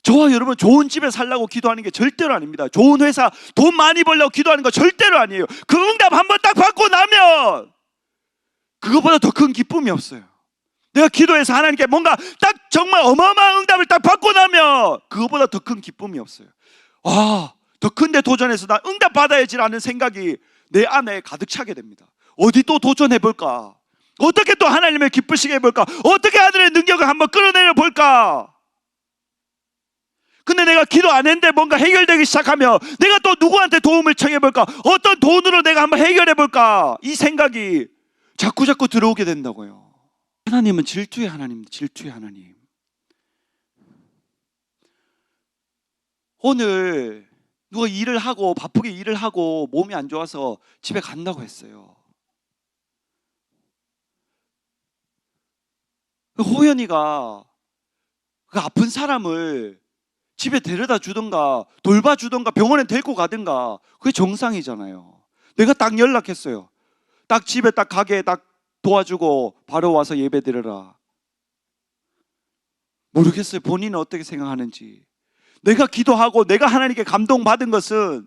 저와 여러분 좋은 집에 살라고 기도하는 게 절대로 아닙니다. 좋은 회사 돈 많이 벌려고 기도하는 거 절대로 아니에요. 그 응답 한번 딱 받고 나면 그거보다 더 큰 기쁨이 없어요. 내가 기도해서 하나님께 뭔가 딱 정말 어마어마한 응답을 딱 받고 나면 그거보다 더 큰 기쁨이 없어요. 아, 더 큰데 도전해서 나 응답 받아야지라는 생각이 내 안에 가득 차게 됩니다. 어디 또 도전해 볼까? 어떻게 또 하나님을 기쁘시게 해볼까? 어떻게 하늘의 능력을 한번 끌어내려 볼까? 근데 내가 기도 안 했는데 뭔가 해결되기 시작하면 내가 또 누구한테 도움을 청해볼까? 어떤 돈으로 내가 한번 해결해볼까? 이 생각이 자꾸 들어오게 된다고요. 하나님은 질투의 하나님입니다. 질투의 하나님. 오늘 누가 일을 하고 바쁘게 일을 하고 몸이 안 좋아서 집에 간다고 했어요. 호연이가 그 아픈 사람을 집에 데려다 주든가 돌봐주든가 병원에 데리고 가든가 그게 정상이잖아요. 내가 딱 연락했어요. 딱 집에 딱 가게 딱 도와주고 바로 와서 예배 드려라. 모르겠어요. 본인은 어떻게 생각하는지. 내가 기도하고 내가 하나님께 감동받은 것은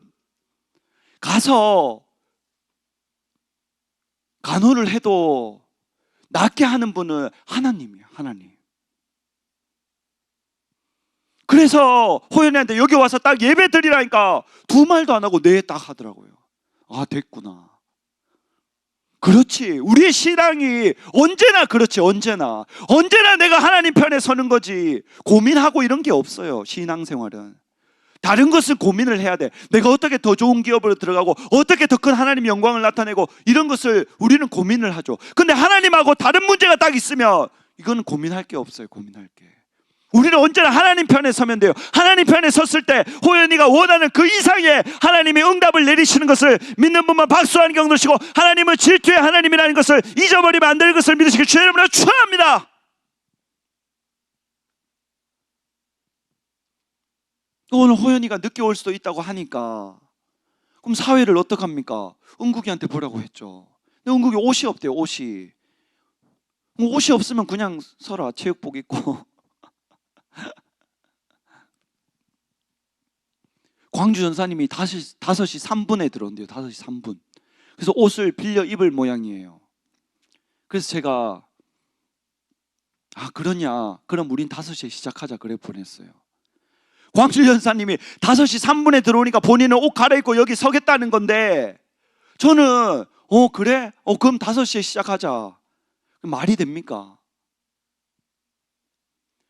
가서 간호를 해도 낫게 하는 분은 하나님이에요. 하나님. 그래서 호연이한테 여기 와서 딱 예배 드리라니까 두 말도 안 하고 네 딱 하더라고요. 아, 됐구나. 그렇지. 우리의 신앙이 언제나 그렇지. 언제나 내가 하나님 편에 서는 거지 고민하고 이런 게 없어요. 신앙생활은. 다른 것은 고민을 해야 돼. 내가 어떻게 더 좋은 기업으로 들어가고 어떻게 더 큰 하나님 영광을 나타내고 이런 것을 우리는 고민을 하죠. 근데 하나님하고 다른 문제가 딱 있으면 이거는 고민할 게 없어요. 고민할 게. 우리는 언제나 하나님 편에 서면 돼요. 하나님 편에 섰을 때 호연이가 원하는 그 이상의 하나님의 응답을 내리시는 것을 믿는 분만 박수 한 경 드시고, 하나님은 질투의 하나님이라는 것을 잊어버리면 안 되는 것을 믿으시길 주의 이름으로 축원합니다. 오늘 호연이가 늦게 올 수도 있다고 하니까 그럼 사회를 어떡합니까? 은국이한테 보라고 했죠. 근데 은국이 옷이 없대요. 옷이 없으면 그냥 서라, 체육복 입고. 광주 전사님이 5시 3분에 들어온대요. 5시 3분. 그래서 옷을 빌려 입을 모양이에요. 그래서 제가 그러냐, 그럼 우린 5시에 시작하자 그래 보냈어요. 광주 전사님이 5시 3분에 들어오니까 본인은 옷 갈아입고 여기 서겠다는 건데, 저는 그래? 그럼 5시에 시작하자. 말이 됩니까?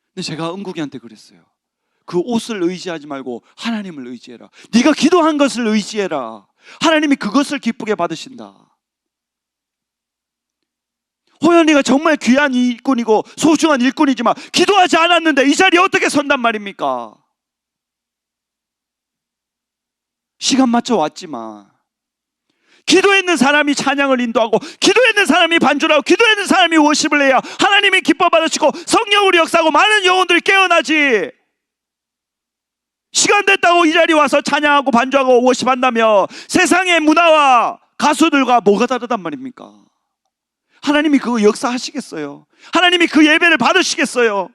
근데 제가 은국이한테 그랬어요. 그 옷을 의지하지 말고 하나님을 의지해라. 네가 기도한 것을 의지해라. 하나님이 그것을 기쁘게 받으신다. 호연이가 정말 귀한 일꾼이고 소중한 일꾼이지만 기도하지 않았는데 이 자리에 어떻게 선단 말입니까? 시간 맞춰 왔지만 기도에 있는 사람이 찬양을 인도하고, 기도에 있는 사람이 반주하고, 기도에 있는 사람이 워십을 해야 하나님이 기뻐 받으시고 성령으로 역사하고 많은 영혼들이 깨어나지. 시간 됐다고 이 자리에 와서 찬양하고 반주하고 워십한다며 세상의 문화와 가수들과 뭐가 다르단 말입니까? 하나님이 그거 역사하시겠어요? 하나님이 그 예배를 받으시겠어요?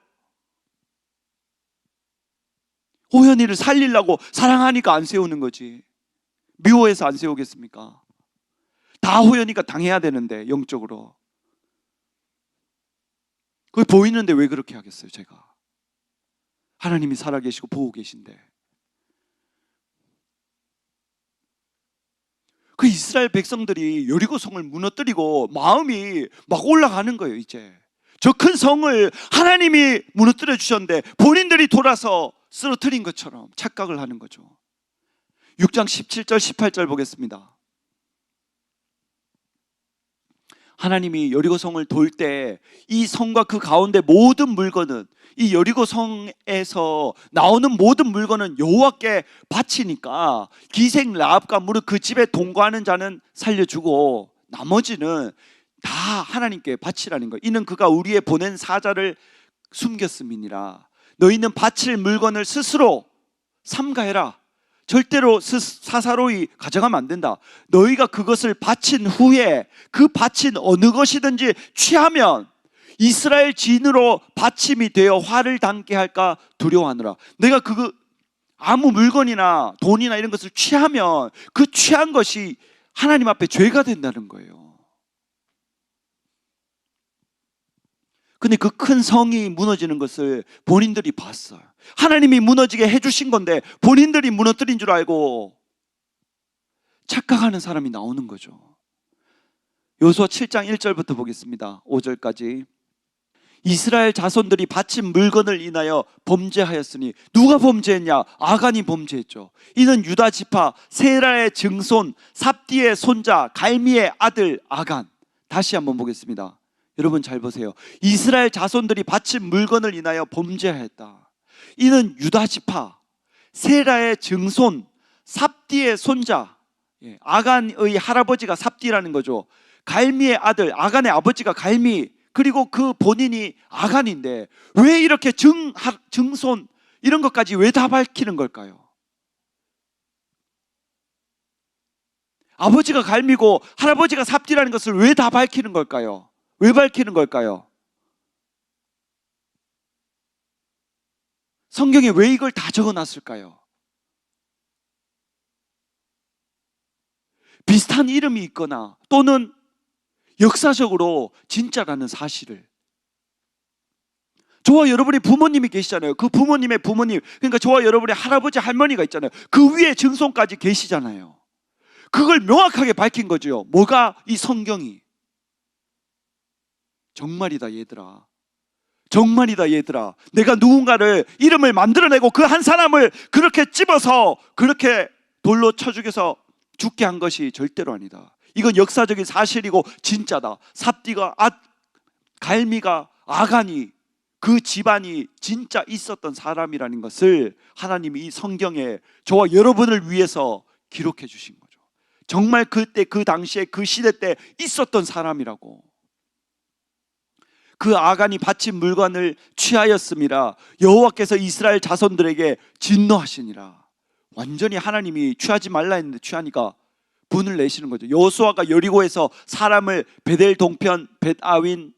호연이를 살리려고 사랑하니까 안 세우는 거지. 미워해서 안 세우겠습니까? 다 호연이가 당해야 되는데, 영적으로. 그게 보이는데 왜 그렇게 하겠어요, 제가? 하나님이 살아계시고 보고 계신데. 그 이스라엘 백성들이 여리고성을 무너뜨리고 마음이 막 올라가는 거예요. 이제 저 큰 성을 하나님이 무너뜨려 주셨는데 본인들이 돌아서 쓰러뜨린 것처럼 착각을 하는 거죠. 6장 17절 18절 보겠습니다. 하나님이 여리고성을 돌 때 이 성과 그 가운데 모든 물건은, 이 여리고성에서 나오는 모든 물건은 여호와께 바치니까 기생 라합과 무릇 그 집에 동거하는 자는 살려주고 나머지는 다 하나님께 바치라는 거예요. 이는 그가 우리의 보낸 사자를 숨겼음이니라. 너희는 바칠 물건을 스스로 삼가해라. 절대로 사사로이 가져가면 안 된다. 너희가 그것을 바친 후에 그 바친 어느 것이든지 취하면 이스라엘 진으로 받침이 되어 화를 당케 할까 두려워하느라. 내가 아무 물건이나 돈이나 이런 것을 취하면 그 취한 것이 하나님 앞에 죄가 된다는 거예요. 근데 그 큰 성이 무너지는 것을 본인들이 봤어요. 하나님이 무너지게 해주신 건데 본인들이 무너뜨린 줄 알고 착각하는 사람이 나오는 거죠. 여호수아 7장 1절부터 보겠습니다. 5절까지. 이스라엘 자손들이 바친 물건을 인하여 범죄하였으니, 누가 범죄했냐? 아간이 범죄했죠. 이는 유다 지파 세라의 증손 삽디의 손자 갈미의 아들 아간. 다시 한번 보겠습니다. 여러분 잘 보세요. 이스라엘 자손들이 바친 물건을 인하여 범죄하였다. 이는 유다 지파 세라의 증손 삽디의 손자, 아간의 할아버지가 삽디라는 거죠. 갈미의 아들, 아간의 아버지가 갈미, 그리고 그 본인이 아간인데 왜 이렇게 증손 이런 것까지 왜 다 밝히는 걸까요? 아버지가 갈미고 할아버지가 삽디라는 것을 왜 다 밝히는 걸까요? 왜 밝히는 걸까요? 성경에 왜 이걸 다 적어놨을까요? 비슷한 이름이 있거나 또는 역사적으로 진짜라는 사실을, 저와 여러분의 부모님이 계시잖아요. 그 부모님의 부모님, 그러니까 저와 여러분의 할아버지 할머니가 있잖아요. 그 위에 증손까지 계시잖아요. 그걸 명확하게 밝힌 거죠. 뭐가? 이 성경이. 정말이다 얘들아, 정말이다 얘들아. 내가 누군가를 이름을 만들어내고 그 한 사람을 그렇게 찝어서 그렇게 돌로 쳐 죽여서 죽게 한 것이 절대로 아니다. 이건 역사적인 사실이고 진짜다. 삽디가 갈미가 아간이 그 집안이 진짜 있었던 사람이라는 것을 하나님이 이 성경에 저와 여러분을 위해서 기록해 주신 거죠. 정말 그때 그 당시에 그 시대 때 있었던 사람이라고. 그 아간이 바친 물건을 취하였음이라 여호와께서 이스라엘 자손들에게 진노하시니라. 완전히 하나님이 취하지 말라 했는데 취하니까 분을 내시는 거죠. 여호수아가 여리고에서 사람을 베델 동편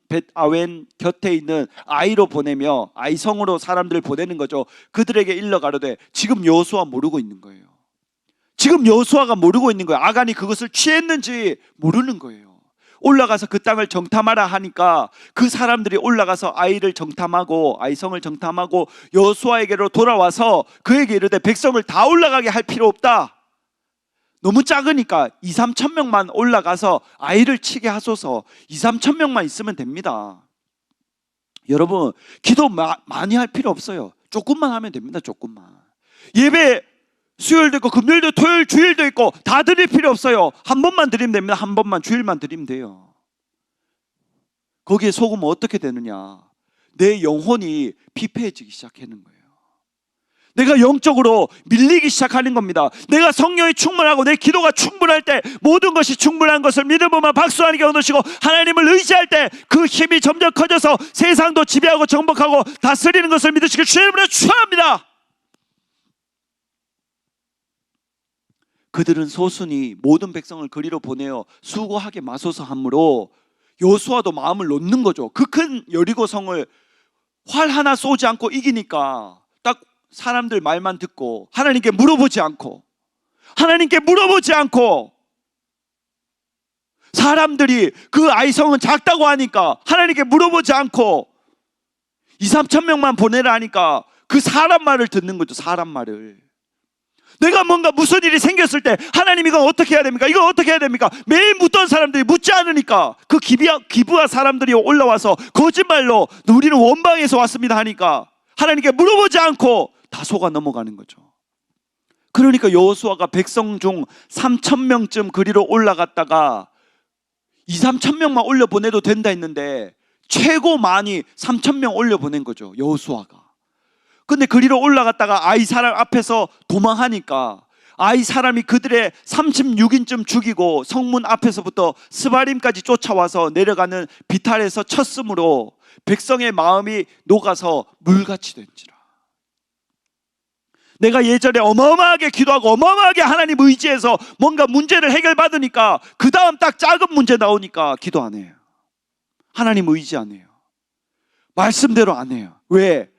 벳아웬 곁에 있는 아이로 보내며 아이성으로 사람들을 보내는 거죠. 그들에게 일러 가로되 지금 여호수아 모르고 있는 거예요. 지금 여호수아가 모르고 있는 거예요. 아간이 그것을 취했는지 모르는 거예요. 올라가서 그 땅을 정탐하라 하니까 그 사람들이 올라가서 아이를 정탐하고 아이성을 정탐하고 여호수아에게로 돌아와서 그에게 이르되 백성을 다 올라가게 할 필요 없다. 너무 작으니까 2, 3천 명만 올라가서 아이를 치게 하소서. 2, 3천 명만 있으면 됩니다. 여러분 기도 많이 할 필요 없어요. 조금만 하면 됩니다. 조금만. 예배 수요일도 있고 금요일도 토요일 주일도 있고 다 드릴 필요 없어요. 한 번만 드리면 됩니다. 한 번만 주일만 드리면 돼요. 거기에 속으면 어떻게 되느냐, 내 영혼이 피폐해지기 시작하는 거예요. 내가 영적으로 밀리기 시작하는 겁니다. 내가 성령이 충만하고 내 기도가 충분할 때 모든 것이 충분한 것을 믿음으로 박수하니께 얻으시고 하나님을 의지할 때 그 힘이 점점 커져서 세상도 지배하고 정복하고 다스리는 것을 믿으시길 주의 이름으로 축원합니다. 그들은 소순이 모든 백성을 그리로 보내어 수고하게 마소서 하므로 여호수아도 마음을 놓는 거죠. 그 큰 여리고 성을 활 하나 쏘지 않고 이기니까 딱 사람들 말만 듣고 하나님께 물어보지 않고 사람들이 그 아이성은 작다고 하니까 하나님께 물어보지 않고 2, 3천 명만 보내라 하니까 그 사람 말을 듣는 거죠. 사람 말을. 내가 뭔가 무슨 일이 생겼을 때 하나님 이건 어떻게 해야 됩니까? 이건 어떻게 해야 됩니까? 매일 묻던 사람들이 묻지 않으니까 그 기부한 사람들이 올라와서 거짓말로 우리는 원방에서 왔습니다 하니까 하나님께 물어보지 않고 다 속아 넘어가는 거죠. 그러니까 여호수아가 백성 중 3천 명쯤 그리로 올라갔다가 2, 3천 명만 올려보내도 된다 했는데 최고 많이 3천 명 올려보낸 거죠. 여호수아가. 근데 그리로 올라갔다가 아이 사람 앞에서 도망하니까 아이 사람이 그들의 36인쯤 죽이고 성문 앞에서부터 스바림까지 쫓아와서 내려가는 비탈에서 쳤으므로 백성의 마음이 녹아서 물같이 된지라. 내가 예전에 어마어마하게 기도하고 어마어마하게 하나님 의지해서 뭔가 문제를 해결받으니까 그 다음 딱 작은 문제 나오니까 기도 안 해요. 하나님 의지 안 해요. 말씀대로 안 해요. 왜?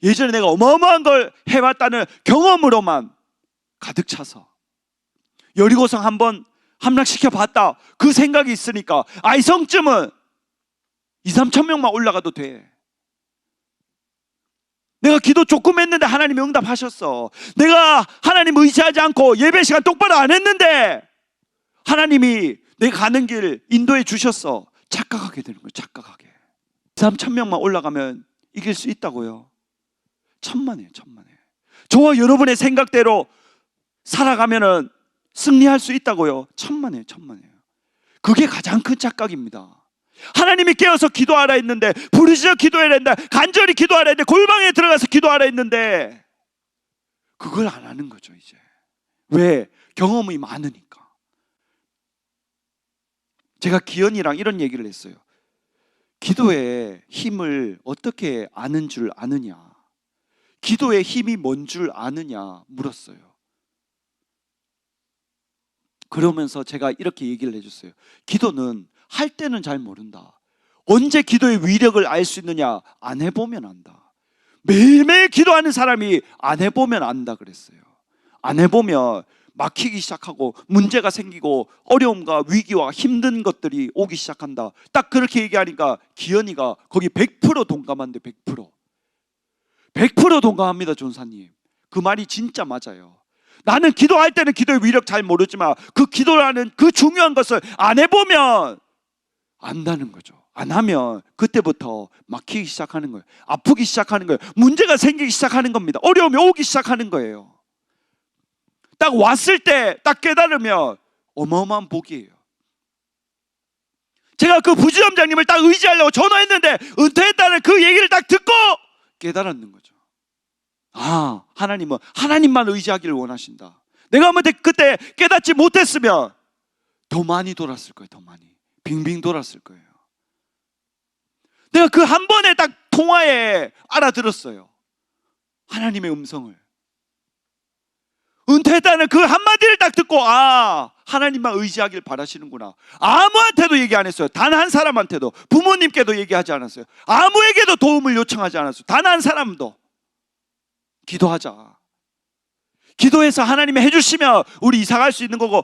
예전에 내가 어마어마한 걸 해왔다는 경험으로만 가득 차서 여리고성 한번 함락시켜 봤다 그 생각이 있으니까 아이성쯤은 2, 3천 명만 올라가도 돼. 내가 기도 조금 했는데 하나님이 응답하셨어. 내가 하나님 의지하지 않고 예배 시간 똑바로 안 했는데 하나님이 내가 가는 길 인도해 주셨어. 착각하게 되는 거예요. 착각하게. 2, 3천 명만 올라가면 이길 수 있다고요. 천만에요. 천만에. 저와 여러분의 생각대로 살아가면은 승리할 수 있다고요. 천만에요. 천만에요. 그게 가장 큰 착각입니다. 하나님이 깨어서 기도하라 했는데 부르짖어 기도해야 된다. 간절히 기도하라 했는데 골방에 들어가서 기도하라 했는데 그걸 안 하는 거죠. 이제 왜? 경험이 많으니까. 제가 기현이랑 이런 얘기를 했어요. 기도의 힘을 어떻게 아는 줄 아느냐, 기도의 힘이 뭔 줄 아느냐 물었어요. 그러면서 제가 이렇게 얘기를 해줬어요. 기도는 할 때는 잘 모른다. 언제 기도의 위력을 알 수 있느냐? 안 해보면 안다. 매일매일 기도하는 사람이 안 해보면 안다 그랬어요. 안 해보면 막히기 시작하고 문제가 생기고 어려움과 위기와 힘든 것들이 오기 시작한다. 딱 그렇게 얘기하니까 기현이가 거기 100% 동감한대. 100% 동감합니다. 전사님, 그 말이 진짜 맞아요. 나는 기도할 때는 기도의 위력 잘 모르지만 그 기도라는 그 중요한 것을 안 해보면 안다는 거죠. 안 하면 그때부터 막히기 시작하는 거예요. 아프기 시작하는 거예요. 문제가 생기기 시작하는 겁니다. 어려움이 오기 시작하는 거예요. 딱 왔을 때 딱 깨달으면 어마어마한 복이에요. 제가 그 부지점장님을 딱 의지하려고 전화했는데 은퇴했다는 그 얘기를 딱 듣고 깨달았는 거죠. 아, 하나님은 하나님만 의지하기를 원하신다. 내가 그때 깨닫지 못했으면 더 많이 돌았을 거예요. 더 많이 빙빙 돌았을 거예요. 내가 그 한 번에 딱 통화에 알아들었어요. 하나님의 음성을. 은퇴했다는 그 한마디를 딱 듣고 하나님만 의지하길 바라시는구나. 아무한테도 얘기 안 했어요. 단 한 사람한테도. 부모님께도 얘기하지 않았어요. 아무에게도 도움을 요청하지 않았어요. 단 한 사람도. 기도하자. 기도해서 하나님이 해주시면 우리 이사 갈 수 있는 거고,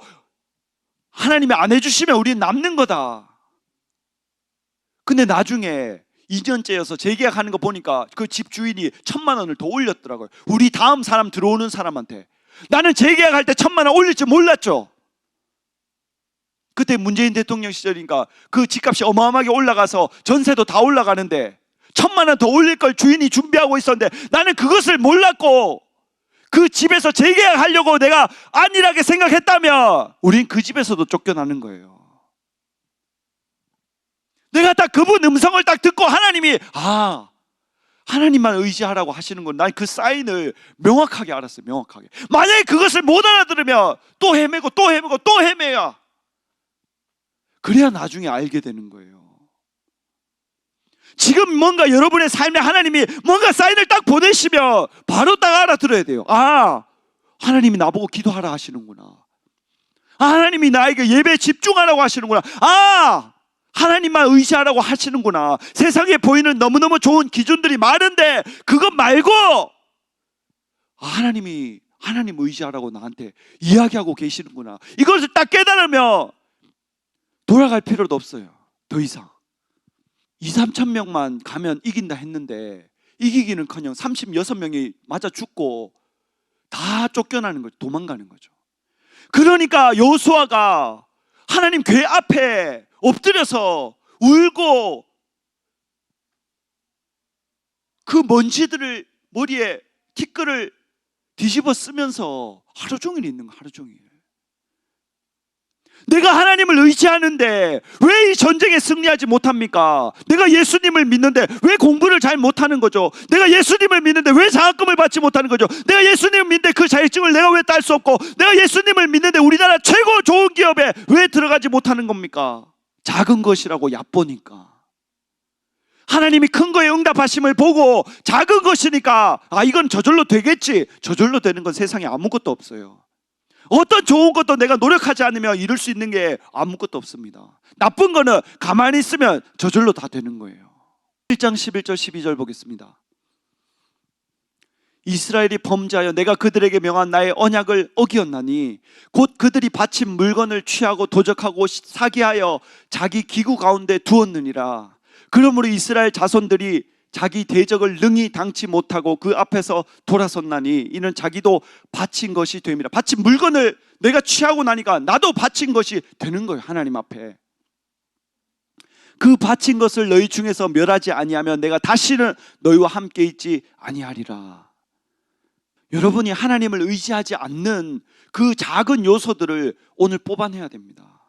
하나님이 안 해주시면 우리는 남는 거다. 근데 나중에 2년째여서 재계약하는 거 보니까 그 집 주인이 1,000,000원을 더 올렸더라고요. 우리 다음 사람 들어오는 사람한테. 나는 재계약할 때 1,000,000원 올릴 줄 몰랐죠. 그때 문재인 대통령 시절이니까 그 집값이 어마어마하게 올라가서 전세도 다 올라가는데 1,000,000원 더 올릴 걸 주인이 준비하고 있었는데 나는 그것을 몰랐고 그 집에서 재계약하려고 내가 안일하게 생각했다면 우린 그 집에서도 쫓겨나는 거예요. 내가 딱 그분 음성을 딱 듣고 하나님이 하나님만 의지하라고 하시는군. 난 그 사인을 명확하게 알았어요. 명확하게. 만약에 그것을 못 알아들으면 또 헤매고 또 헤매고 또 헤매야. 그래야 나중에 알게 되는 거예요. 지금 뭔가 여러분의 삶에 하나님이 뭔가 사인을 딱 보내시면 바로 딱 알아들어야 돼요. 하나님이 나보고 기도하라 하시는구나. 하나님이 나에게 예배에 집중하라고 하시는구나. 하나님만 의지하라고 하시는구나. 세상에 보이는 너무너무 좋은 기준들이 많은데 그것 말고 하나님 의지하라고 나한테 이야기하고 계시는구나. 이것을 딱 깨달으면 돌아갈 필요도 없어요. 더 이상 2-3천 명만 가면 이긴다 했는데 이기기는커녕 36명이 맞아 죽고 다 쫓겨나는 거죠. 도망가는 거죠. 그러니까 여호수아가 하나님 궤 앞에 엎드려서 울고 그 먼지들을 머리에 티끌을 뒤집어 쓰면서 하루 종일 있는 거. 하루 종일. 내가 하나님을 의지하는데 왜 이 전쟁에 승리하지 못합니까? 내가 예수님을 믿는데 왜 공부를 잘 못하는 거죠? 내가 예수님을 믿는데 왜 장학금을 받지 못하는 거죠? 내가 예수님을 믿는데 그 자격증을 내가 왜 딸 수 없고, 내가 예수님을 믿는데 우리나라 최고 좋은 기업에 왜 들어가지 못하는 겁니까? 작은 것이라고 얕보니까. 하나님이 큰 거에 응답하심을 보고 작은 것이니까 이건 저절로 되겠지. 저절로 되는 건 세상에 아무것도 없어요. 어떤 좋은 것도 내가 노력하지 않으면 이룰 수 있는 게 아무것도 없습니다. 나쁜 거는 가만히 있으면 저절로 다 되는 거예요. 1장 11절 12절 보겠습니다. 이스라엘이 범죄하여 내가 그들에게 명한 나의 언약을 어기었나니 곧 그들이 바친 물건을 취하고 도적하고 사기하여 자기 기구 가운데 두었느니라. 그러므로 이스라엘 자손들이 자기 대적을 능히 당치 못하고 그 앞에서 돌아섰나니 이는 자기도 바친 것이 됨이라. 바친 물건을 내가 취하고 나니까 나도 바친 것이 되는 거예요. 하나님 앞에. 그 바친 것을 너희 중에서 멸하지 아니하면 내가 다시는 너희와 함께 있지 아니하리라. 여러분이 하나님을 의지하지 않는 그 작은 요소들을 오늘 뽑아내야 됩니다.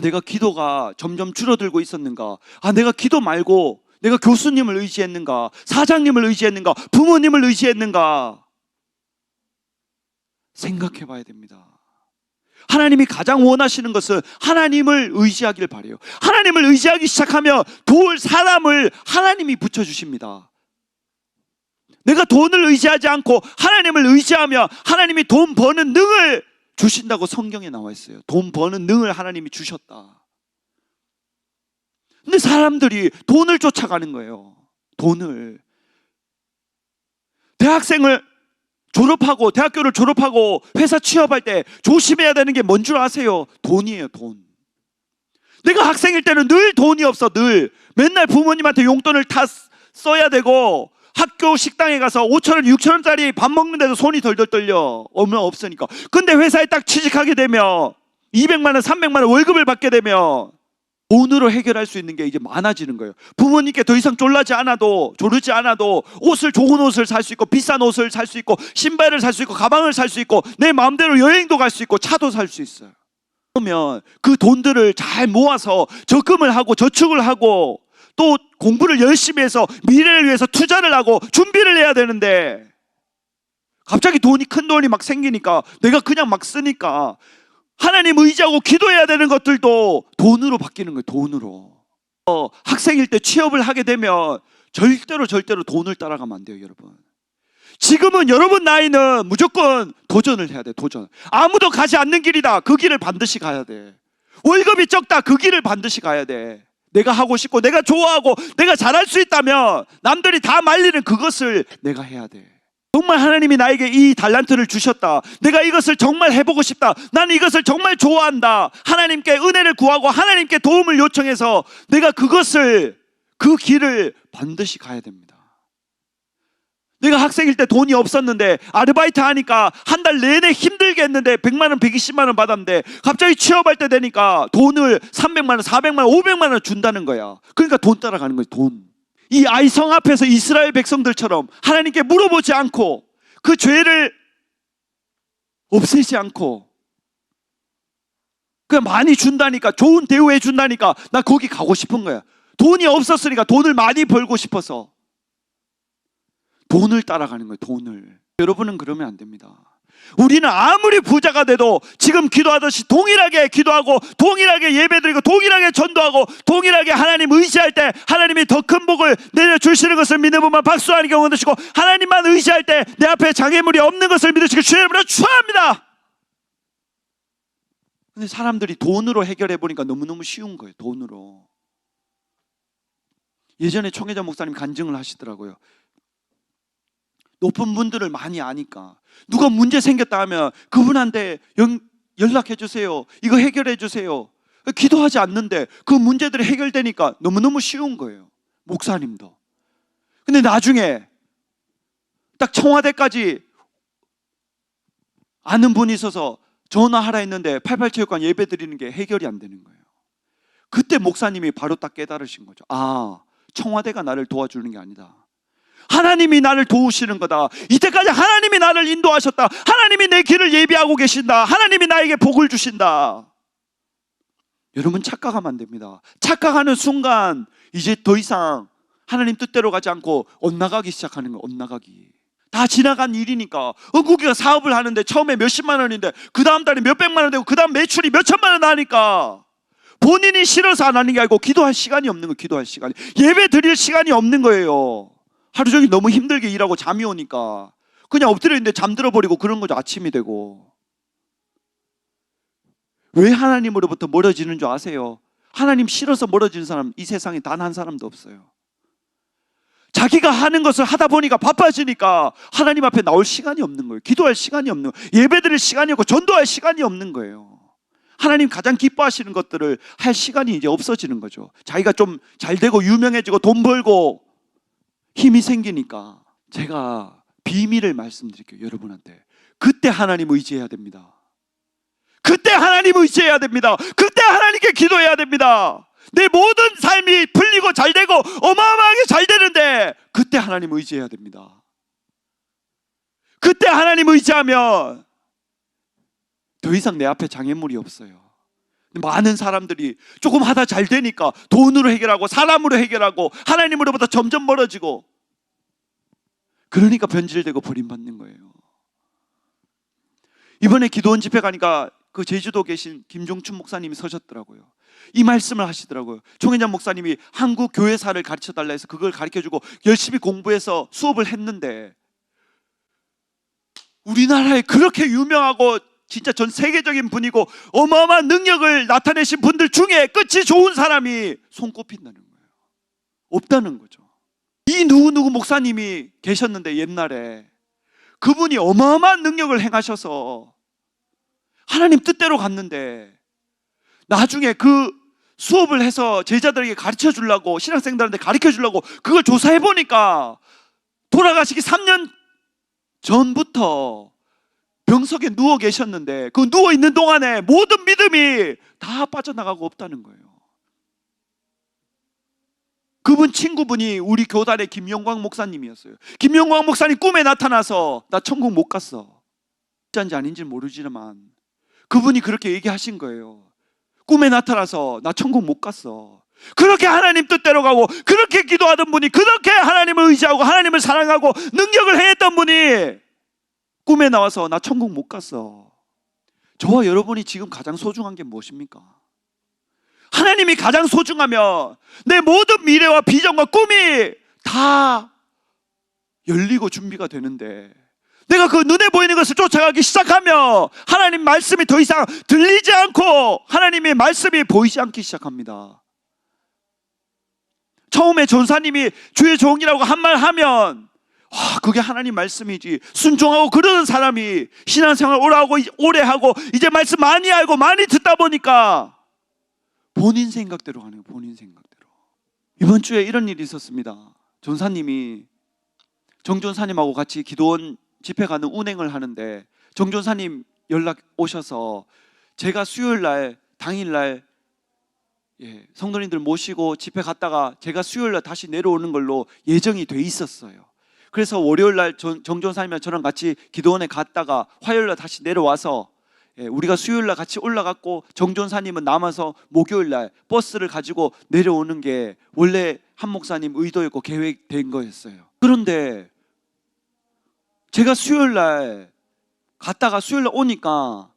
내가 기도가 점점 줄어들고 있었는가? 내가 기도 말고 내가 교수님을 의지했는가? 사장님을 의지했는가? 부모님을 의지했는가? 생각해 봐야 됩니다. 하나님이 가장 원하시는 것은 하나님을 의지하길 바라요. 하나님을 의지하기 시작하면 도울 사람을 하나님이 붙여주십니다. 내가 돈을 의지하지 않고 하나님을 의지하며 하나님이 돈 버는 능을 주신다고 성경에 나와 있어요. 돈 버는 능을 하나님이 주셨다. 근데 사람들이 돈을 쫓아가는 거예요. 돈을. 대학교를 졸업하고 회사 취업할 때 조심해야 되는 게 뭔 줄 아세요? 돈이에요. 돈. 내가 학생일 때는 늘 돈이 없어. 늘 맨날 부모님한테 용돈을 다 써야 되고 학교 식당에 가서 5,000원, 6,000원짜리 밥 먹는데도 손이 덜덜 떨려. 얼마 없으니까. 근데 회사에 딱 취직하게 되면 200만 원, 300만 원 월급을 받게 되면 돈으로 해결할 수 있는 게 이제 많아지는 거예요. 부모님께 더 이상 조르지 않아도 좋은 옷을 살 수 있고, 비싼 옷을 살 수 있고, 신발을 살 수 있고, 가방을 살 수 있고, 내 마음대로 여행도 갈 수 있고, 차도 살 수 있어요. 그러면 그 돈들을 잘 모아서 적금을 하고 저축을 하고 또 공부를 열심히 해서 미래를 위해서 투자를 하고 준비를 해야 되는데 갑자기 큰 돈이 막 생기니까 내가 그냥 막 쓰니까 하나님 의지하고 기도해야 되는 것들도 돈으로 바뀌는 거예요. 돈으로. 학생일 때 취업을 하게 되면 절대로 돈을 따라가면 안 돼요, 여러분. 지금은 여러분 나이는 무조건 도전을 해야 돼. 도전. 아무도 가지 않는 길이다. 그 길을 반드시 가야 돼. 월급이 적다. 그 길을 반드시 가야 돼. 내가 하고 싶고 내가 좋아하고 내가 잘할 수 있다면 남들이 다 말리는 그것을 내가 해야 돼. 정말 하나님이 나에게 이 달란트를 주셨다. 내가 이것을 정말 해보고 싶다. 나는 이것을 정말 좋아한다. 하나님께 은혜를 구하고 하나님께 도움을 요청해서 내가 그 길을 반드시 가야 됩니다. 내가 학생일 때 돈이 없었는데 아르바이트 하니까 한 달 내내 힘들게 했는데 100만 원, 120만 원 받았는데 갑자기 취업할 때 되니까 돈을 300만 원, 400만 원, 500만 원 준다는 거야. 그러니까 돈 따라가는 거야. 돈. 이 아이성 앞에서 이스라엘 백성들처럼 하나님께 물어보지 않고 그 죄를 없애지 않고 그냥 많이 준다니까, 좋은 대우해 준다니까 나 거기 가고 싶은 거야. 돈이 없었으니까 돈을 많이 벌고 싶어서 돈을 따라가는 거예요. 돈을. 여러분은 그러면 안 됩니다. 우리는 아무리 부자가 돼도 지금 기도하듯이 동일하게 기도하고 동일하게 예배드리고 동일하게 전도하고 동일하게 하나님 의지할 때 하나님이 더 큰 복을 내려주시는 것을 믿음으로만 박수하는 경우 드시고, 하나님만 의지할 때 내 앞에 장애물이 없는 것을 믿으시고 주의 이름으로 축원합니다. 근데 사람들이 돈으로 해결해 보니까 너무너무 쉬운 거예요. 돈으로. 예전에 총회장 목사님 간증을 하시더라고요. 높은 분들을 많이 아니까 누가 문제 생겼다 하면 그분한테 연락해 주세요. 이거 해결해 주세요. 기도하지 않는데 그 문제들이 해결되니까 너무너무 쉬운 거예요. 목사님도. 근데 나중에 딱 청와대까지 아는 분이 있어서 전화하라 했는데 88체육관 예배 드리는 게 해결이 안 되는 거예요. 그때 목사님이 바로 딱 깨달으신 거죠. 아, 청와대가 나를 도와주는 게 아니다. 하나님이 나를 도우시는 거다. 이때까지 하나님이 나를 인도하셨다. 하나님이 내 길을 예비하고 계신다. 하나님이 나에게 복을 주신다. 여러분 착각하면 안 됩니다. 착각하는 순간 이제 더 이상 하나님 뜻대로 가지 않고 엇나가기 시작하는 거예요. 엇나가기. 다 지나간 일이니까. 은국이가 사업을 하는데 처음에 몇십만 원인데 그 다음 달에 몇백만 원 되고 그 다음 매출이 몇천만 원 나니까 본인이 싫어서 안 하는 게 아니고 기도할 시간이 없는 거예요. 기도할 시간이. 예배 드릴 시간이 없는 거예요. 하루 종일 너무 힘들게 일하고 잠이 오니까 그냥 엎드려 있는데 잠들어 버리고 그런 거죠. 아침이 되고. 왜 하나님으로부터 멀어지는 줄 아세요? 하나님 싫어서 멀어지는 사람 이 세상에 단 한 사람도 없어요. 자기가 하는 것을 하다 보니까 바빠지니까 하나님 앞에 나올 시간이 없는 거예요. 기도할 시간이 없는 거예요. 예배 드릴 시간이 없고 전도할 시간이 없는 거예요. 하나님 가장 기뻐하시는 것들을 할 시간이 이제 없어지는 거죠. 자기가 좀 잘 되고 유명해지고 돈 벌고 힘이 생기니까. 제가 비밀을 말씀드릴게요. 여러분한테. 그때 하나님 의지해야 됩니다. 그때 하나님 의지해야 됩니다. 그때 하나님께 기도해야 됩니다. 내 모든 삶이 풀리고 잘 되고 어마어마하게 잘 되는데 그때 하나님 의지해야 됩니다. 그때 하나님 의지하면 더 이상 내 앞에 장애물이 없어요. 많은 사람들이 조금 하다 잘 되니까 돈으로 해결하고 사람으로 해결하고 하나님으로부터 점점 멀어지고, 그러니까 변질되고 버림받는 거예요. 이번에 기도원 집회 가니까 그 제주도 계신 김종춘 목사님이 서셨더라고요. 이 말씀을 하시더라고요. 총회장 목사님이 한국 교회사를 가르쳐달라 해서 그걸 가르쳐주고 열심히 공부해서 수업을 했는데, 우리나라에 그렇게 유명하고 진짜 전 세계적인 분이고 어마어마한 능력을 나타내신 분들 중에 끝이 좋은 사람이 손꼽힌다는 거예요. 없다는 거죠. 이 누구누구 목사님이 계셨는데 옛날에 그분이 어마어마한 능력을 행하셔서 하나님 뜻대로 갔는데 나중에 그 수업을 해서 제자들에게 가르쳐 주려고, 신학생들한테 가르쳐 주려고 그걸 조사해 보니까 돌아가시기 3년 전부터 병석에 누워 계셨는데 그 누워 있는 동안에 모든 믿음이 다 빠져나가고 없다는 거예요. 그분 친구분이 우리 교단의 김영광 목사님이었어요. 김영광 목사님 꿈에 나타나서 나 천국 못 갔어. 진짜인지 아닌지 모르지만 그분이 그렇게 얘기하신 거예요. 꿈에 나타나서 나 천국 못 갔어. 그렇게 하나님 뜻대로 가고 그렇게 기도하던 분이, 그렇게 하나님을 의지하고 하나님을 사랑하고 능력을 행했던 분이 꿈에 나와서 나 천국 못 갔어. 저와 여러분이 지금 가장 소중한 게 무엇입니까? 하나님이 가장 소중하면 내 모든 미래와 비전과 꿈이 다 열리고 준비가 되는데 내가 그 눈에 보이는 것을 쫓아가기 시작하며 하나님 말씀이 더 이상 들리지 않고 하나님의 말씀이 보이지 않기 시작합니다. 처음에 전사님이 주의 종이라고 한 말 하면 그게 하나님 말씀이지 순종하고 그러는 사람이 신앙생활 오래 하고 이제 말씀 많이 알고 많이 듣다 보니까 본인 생각대로 하는 거예요. 본인 생각대로. 이번 주에 이런 일이 있었습니다. 전사님이 정전사님하고 같이 기도원 집회 가는 운행을 하는데 정전사님 연락 오셔서 제가 수요일날 당일날 성도님들 모시고 집회 갔다가 제가 수요일날 다시 내려오는 걸로 예정이 돼 있었어요. 그래서 월요일날 정전사님이랑 저랑 같이 기도원에 갔다가 화요일날 다시 내려와서 우리가 수요일날 같이 올라갔고 정전사님은 남아서 목요일날 버스를 가지고 내려오는 게 원래 한 목사님 의도였고 계획된 거였어요. 그런데 제가 수요일날 갔다가 수요일날 오니까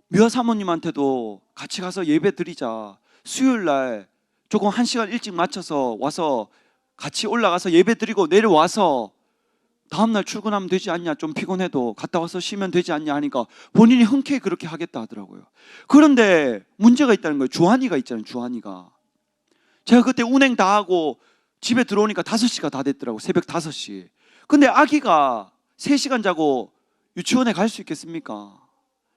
미화 사모님한테도 같이 가서 예배 드리자. 수요일날 조금 1시간 일찍 맞춰서 와서 같이 올라가서 예배 드리고 내려와서 다음날 출근하면 되지 않냐. 좀 피곤해도 갔다 와서 쉬면 되지 않냐 하니까 본인이 흔쾌히 그렇게 하겠다 하더라고요. 그런데 문제가 있다는 거예요. 주한이가 있잖아요. 주한이가. 제가 그때 운행 다 하고 집에 들어오니까 5시가 다 됐더라고요. 새벽 5시. 근데 아기가 3시간 자고 유치원에 갈 수 있겠습니까?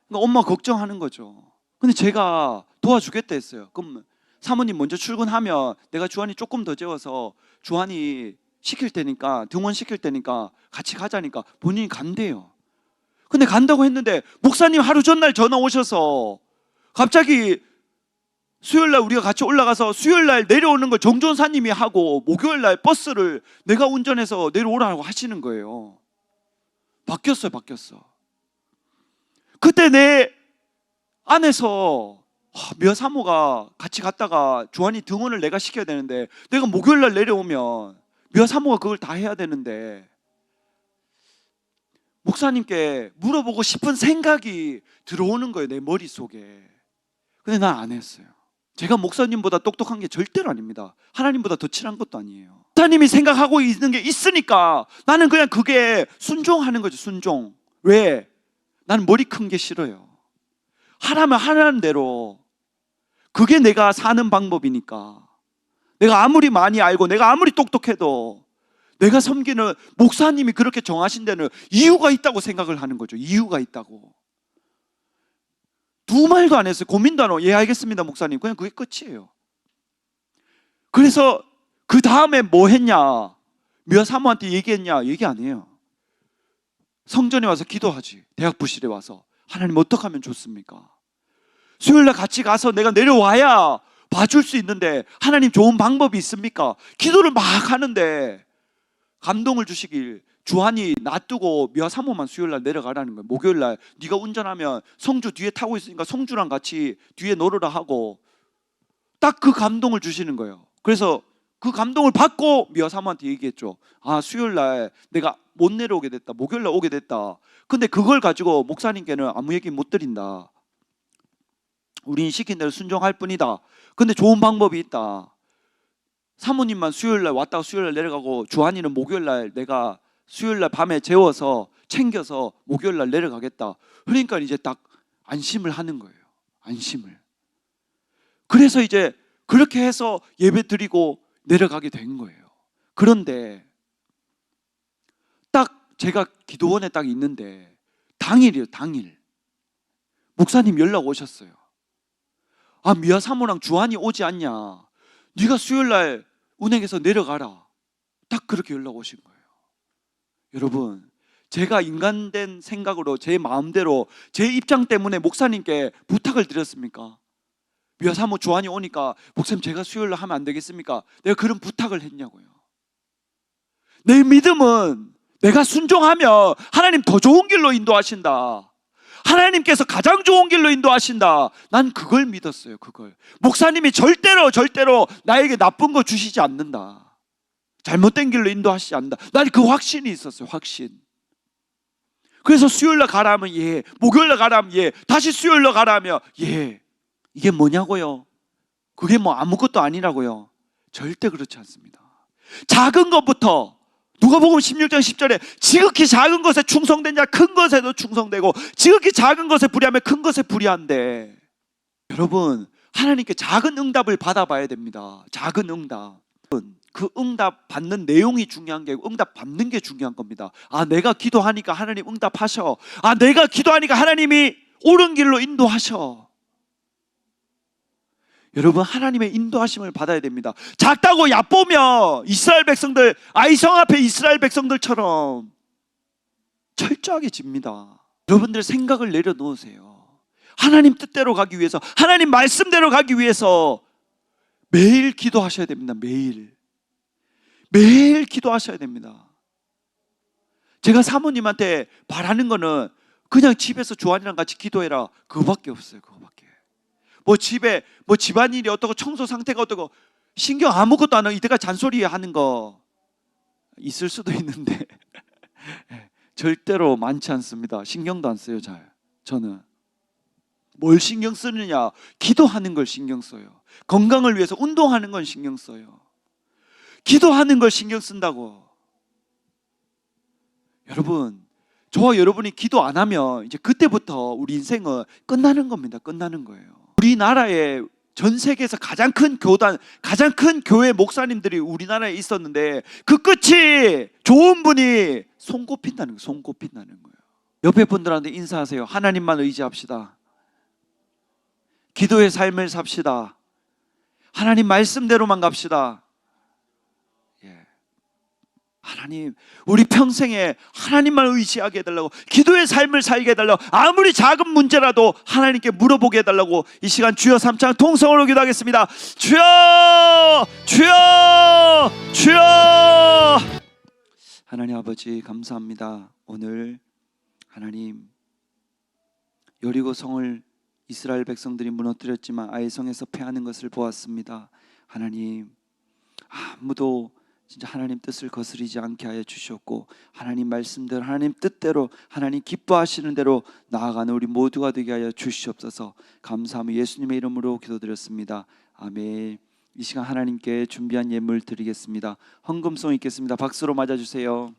그러니까 엄마 걱정하는 거죠. 근데 제가 도와주겠다 했어요. 그럼 사모님 먼저 출근하면 내가 주한이 조금 더 재워서 주한이 시킬 테니까 등원 시킬 테니까 같이 가자니까 본인이 간대요. 근데 간다고 했는데 목사님 하루 전날 전화 오셔서 갑자기 수요일날 우리가 같이 올라가서 수요일날 내려오는 걸 정전사님이 하고 목요일날 버스를 내가 운전해서 내려오라고 하시는 거예요. 바뀌었어. 그때 내 안에서 미아 사모가 같이 갔다가 주한이 등원을 내가 시켜야 되는데 내가 목요일날 내려오면 미아 사모가 그걸 다 해야 되는데 목사님께 물어보고 싶은 생각이 들어오는 거예요. 내 머릿속에. 근데 난 안 했어요. 제가 목사님보다 똑똑한 게 절대로 아닙니다. 하나님보다 더 친한 것도 아니에요. 목사님이 생각하고 있는 게 있으니까 나는 그냥 그게 순종하는 거죠. 순종. 왜? 나는 머리 큰 게 싫어요. 하라면 하라는 대로. 그게 내가 사는 방법이니까. 내가 아무리 많이 알고 내가 아무리 똑똑해도 내가 섬기는 목사님이 그렇게 정하신 데는 이유가 있다고 생각을 하는 거죠. 이유가 있다고. 두 말도 안 했어요. 고민도 안 하고 예 알겠습니다 목사님. 그냥 그게 끝이에요. 그래서 그 다음에 뭐 했냐? 미아 사모한테 얘기했냐? 얘기 안 해요. 성전에 와서 기도하지. 대학 부실에 와서 하나님 어떻게 하면 좋습니까? 수요일날 같이 가서 내가 내려와야 봐줄 수 있는데 하나님 좋은 방법이 있습니까? 기도를 막 하는데 감동을 주시길 주한이 놔두고 미아 사모만 수요일날 내려가라는 거예요. 목요일날 네가 운전하면 성주 뒤에 타고 있으니까 성주랑 같이 뒤에 놀으라 하고 딱 그 감동을 주시는 거예요. 그래서 그 감동을 받고 미아 사모한테 얘기했죠. 수요일날 내가 못 내려오게 됐다. 목요일날 오게 됐다. 근데 그걸 가지고 목사님께는 아무 얘기 못 드린다. 우린 시킨 대로 순종할 뿐이다. 근데 좋은 방법이 있다. 사모님만 수요일날 왔다가 수요일날 내려가고 주한이는 목요일날 내가 수요일날 밤에 재워서 챙겨서 목요일날 내려가겠다. 그러니까 이제 딱 안심을 하는 거예요. 안심을. 그래서 이제 그렇게 해서 예배 드리고 내려가게 된 거예요. 그런데 딱 제가 기도원에 딱 있는데 당일이에요. 당일 목사님 연락 오셨어요. 미아 사모랑 주한이 오지 않냐. 네가 수요일날 운행해서 내려가라. 딱 그렇게 연락 오신 거예요. 여러분, 제가 인간된 생각으로 제 마음대로 제 입장 때문에 목사님께 부탁을 드렸습니까? 미아 사모 주한이 오니까 목사님 제가 수요일날 하면 안 되겠습니까? 내가 그런 부탁을 했냐고요. 내 믿음은 내가 순종하면 하나님 더 좋은 길로 인도하신다. 하나님께서 가장 좋은 길로 인도하신다. 난 그걸 믿었어요. 그걸. 목사님이 절대로 나에게 나쁜 거 주시지 않는다. 잘못된 길로 인도하시지 않는다. 난 그 확신이 있었어요. 확신. 그래서 수요일날 가라 하면 예, 목요일날 가라 하면 예, 다시 수요일날 가라 하면 예. 이게 뭐냐고요? 그게 뭐 아무것도 아니라고요? 절대 그렇지 않습니다. 작은 것부터 누가복음 16장 10절에 지극히 작은 것에 충성된 자 큰 것에도 충성되고 지극히 작은 것에 불의하면 큰 것에 불의한데, 여러분 하나님께 작은 응답을 받아봐야 됩니다. 작은 응답. 그 응답 받는 내용이 중요한 게 아니고 응답 받는 게 중요한 겁니다. 아, 내가 기도하니까 하나님 응답하셔. 아, 내가 기도하니까 하나님이 옳은 길로 인도하셔. 여러분 하나님의 인도하심을 받아야 됩니다. 작다고 얕보면 이스라엘 백성들, 아이성 앞에 이스라엘 백성들처럼 철저하게 집니다. 여러분들 생각을 내려놓으세요. 하나님 뜻대로 가기 위해서, 하나님 말씀대로 가기 위해서 매일 기도하셔야 됩니다. 매일 기도하셔야 됩니다. 제가 사모님한테 바라는 거는 그냥 집에서 주한이랑 같이 기도해라, 그거밖에 없어요. 그거밖에. 뭐 집에 뭐 집안일이 어떻고 청소 상태가 어떻고 신경 아무것도 안 하고 이때가 잔소리 하는 거 있을 수도 있는데 절대로 많지 않습니다. 신경도 안 써요. 저는 뭘 신경 쓰느냐, 기도하는 걸 신경 써요. 건강을 위해서 운동하는 건 신경 써요. 기도하는 걸 신경 쓴다고. 여러분, 저와 여러분이 기도 안 하면 이제 그때부터 우리 인생은 끝나는 겁니다. 끝나는 거예요. 우리나라에 전 세계에서 가장 큰 교단, 가장 큰 교회 목사님들이 우리나라에 있었는데 그 끝이 좋은 분이 손꼽힌다는 거예요. 손꼽힌다는 거예요. 옆에 분들한테 인사하세요. 하나님만 의지합시다. 기도의 삶을 삽시다. 하나님 말씀대로만 갑시다. 하나님, 우리 평생에 하나님만 의지하게 해달라고, 기도의 삶을 살게 해달라고, 아무리 작은 문제라도 하나님께 물어보게 해달라고 이 시간 주여 삼창 통성으로 기도하겠습니다. 주여, 주여, 주여. 하나님 아버지 감사합니다. 오늘 하나님 여리고 성을 이스라엘 백성들이 무너뜨렸지만 아이성에서 패하는 것을 보았습니다. 하나님, 아무도 진짜 하나님 뜻을 거스르지 않게 하여 주셨고, 하나님 말씀대로, 하나님 뜻대로, 하나님 기뻐하시는 대로 나아가는 우리 모두가 되게 하여 주시옵소서. 감사하며 예수님의 이름으로 기도드렸습니다. 아멘. 이 시간 하나님께 준비한 예물 드리겠습니다. 헌금송 있겠습니다. 박수로 맞아주세요.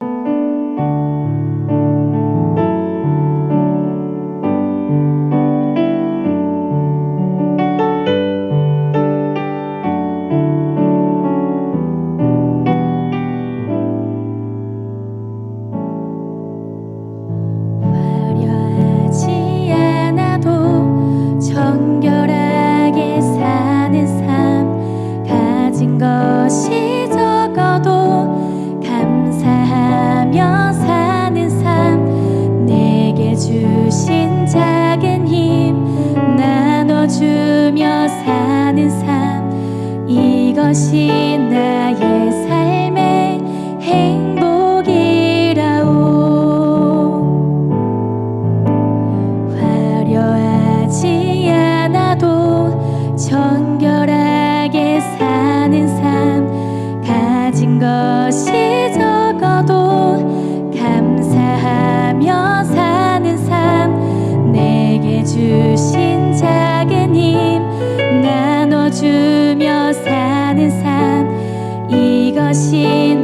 이것이 나의 삶의 행복이라오. 화려하지 않아도 정결하게 사는 삶, 가진 것이 적어도 감사하며 사는 삶, 내게 주신 작은 힘 나눠주며 사는 삶, 이것이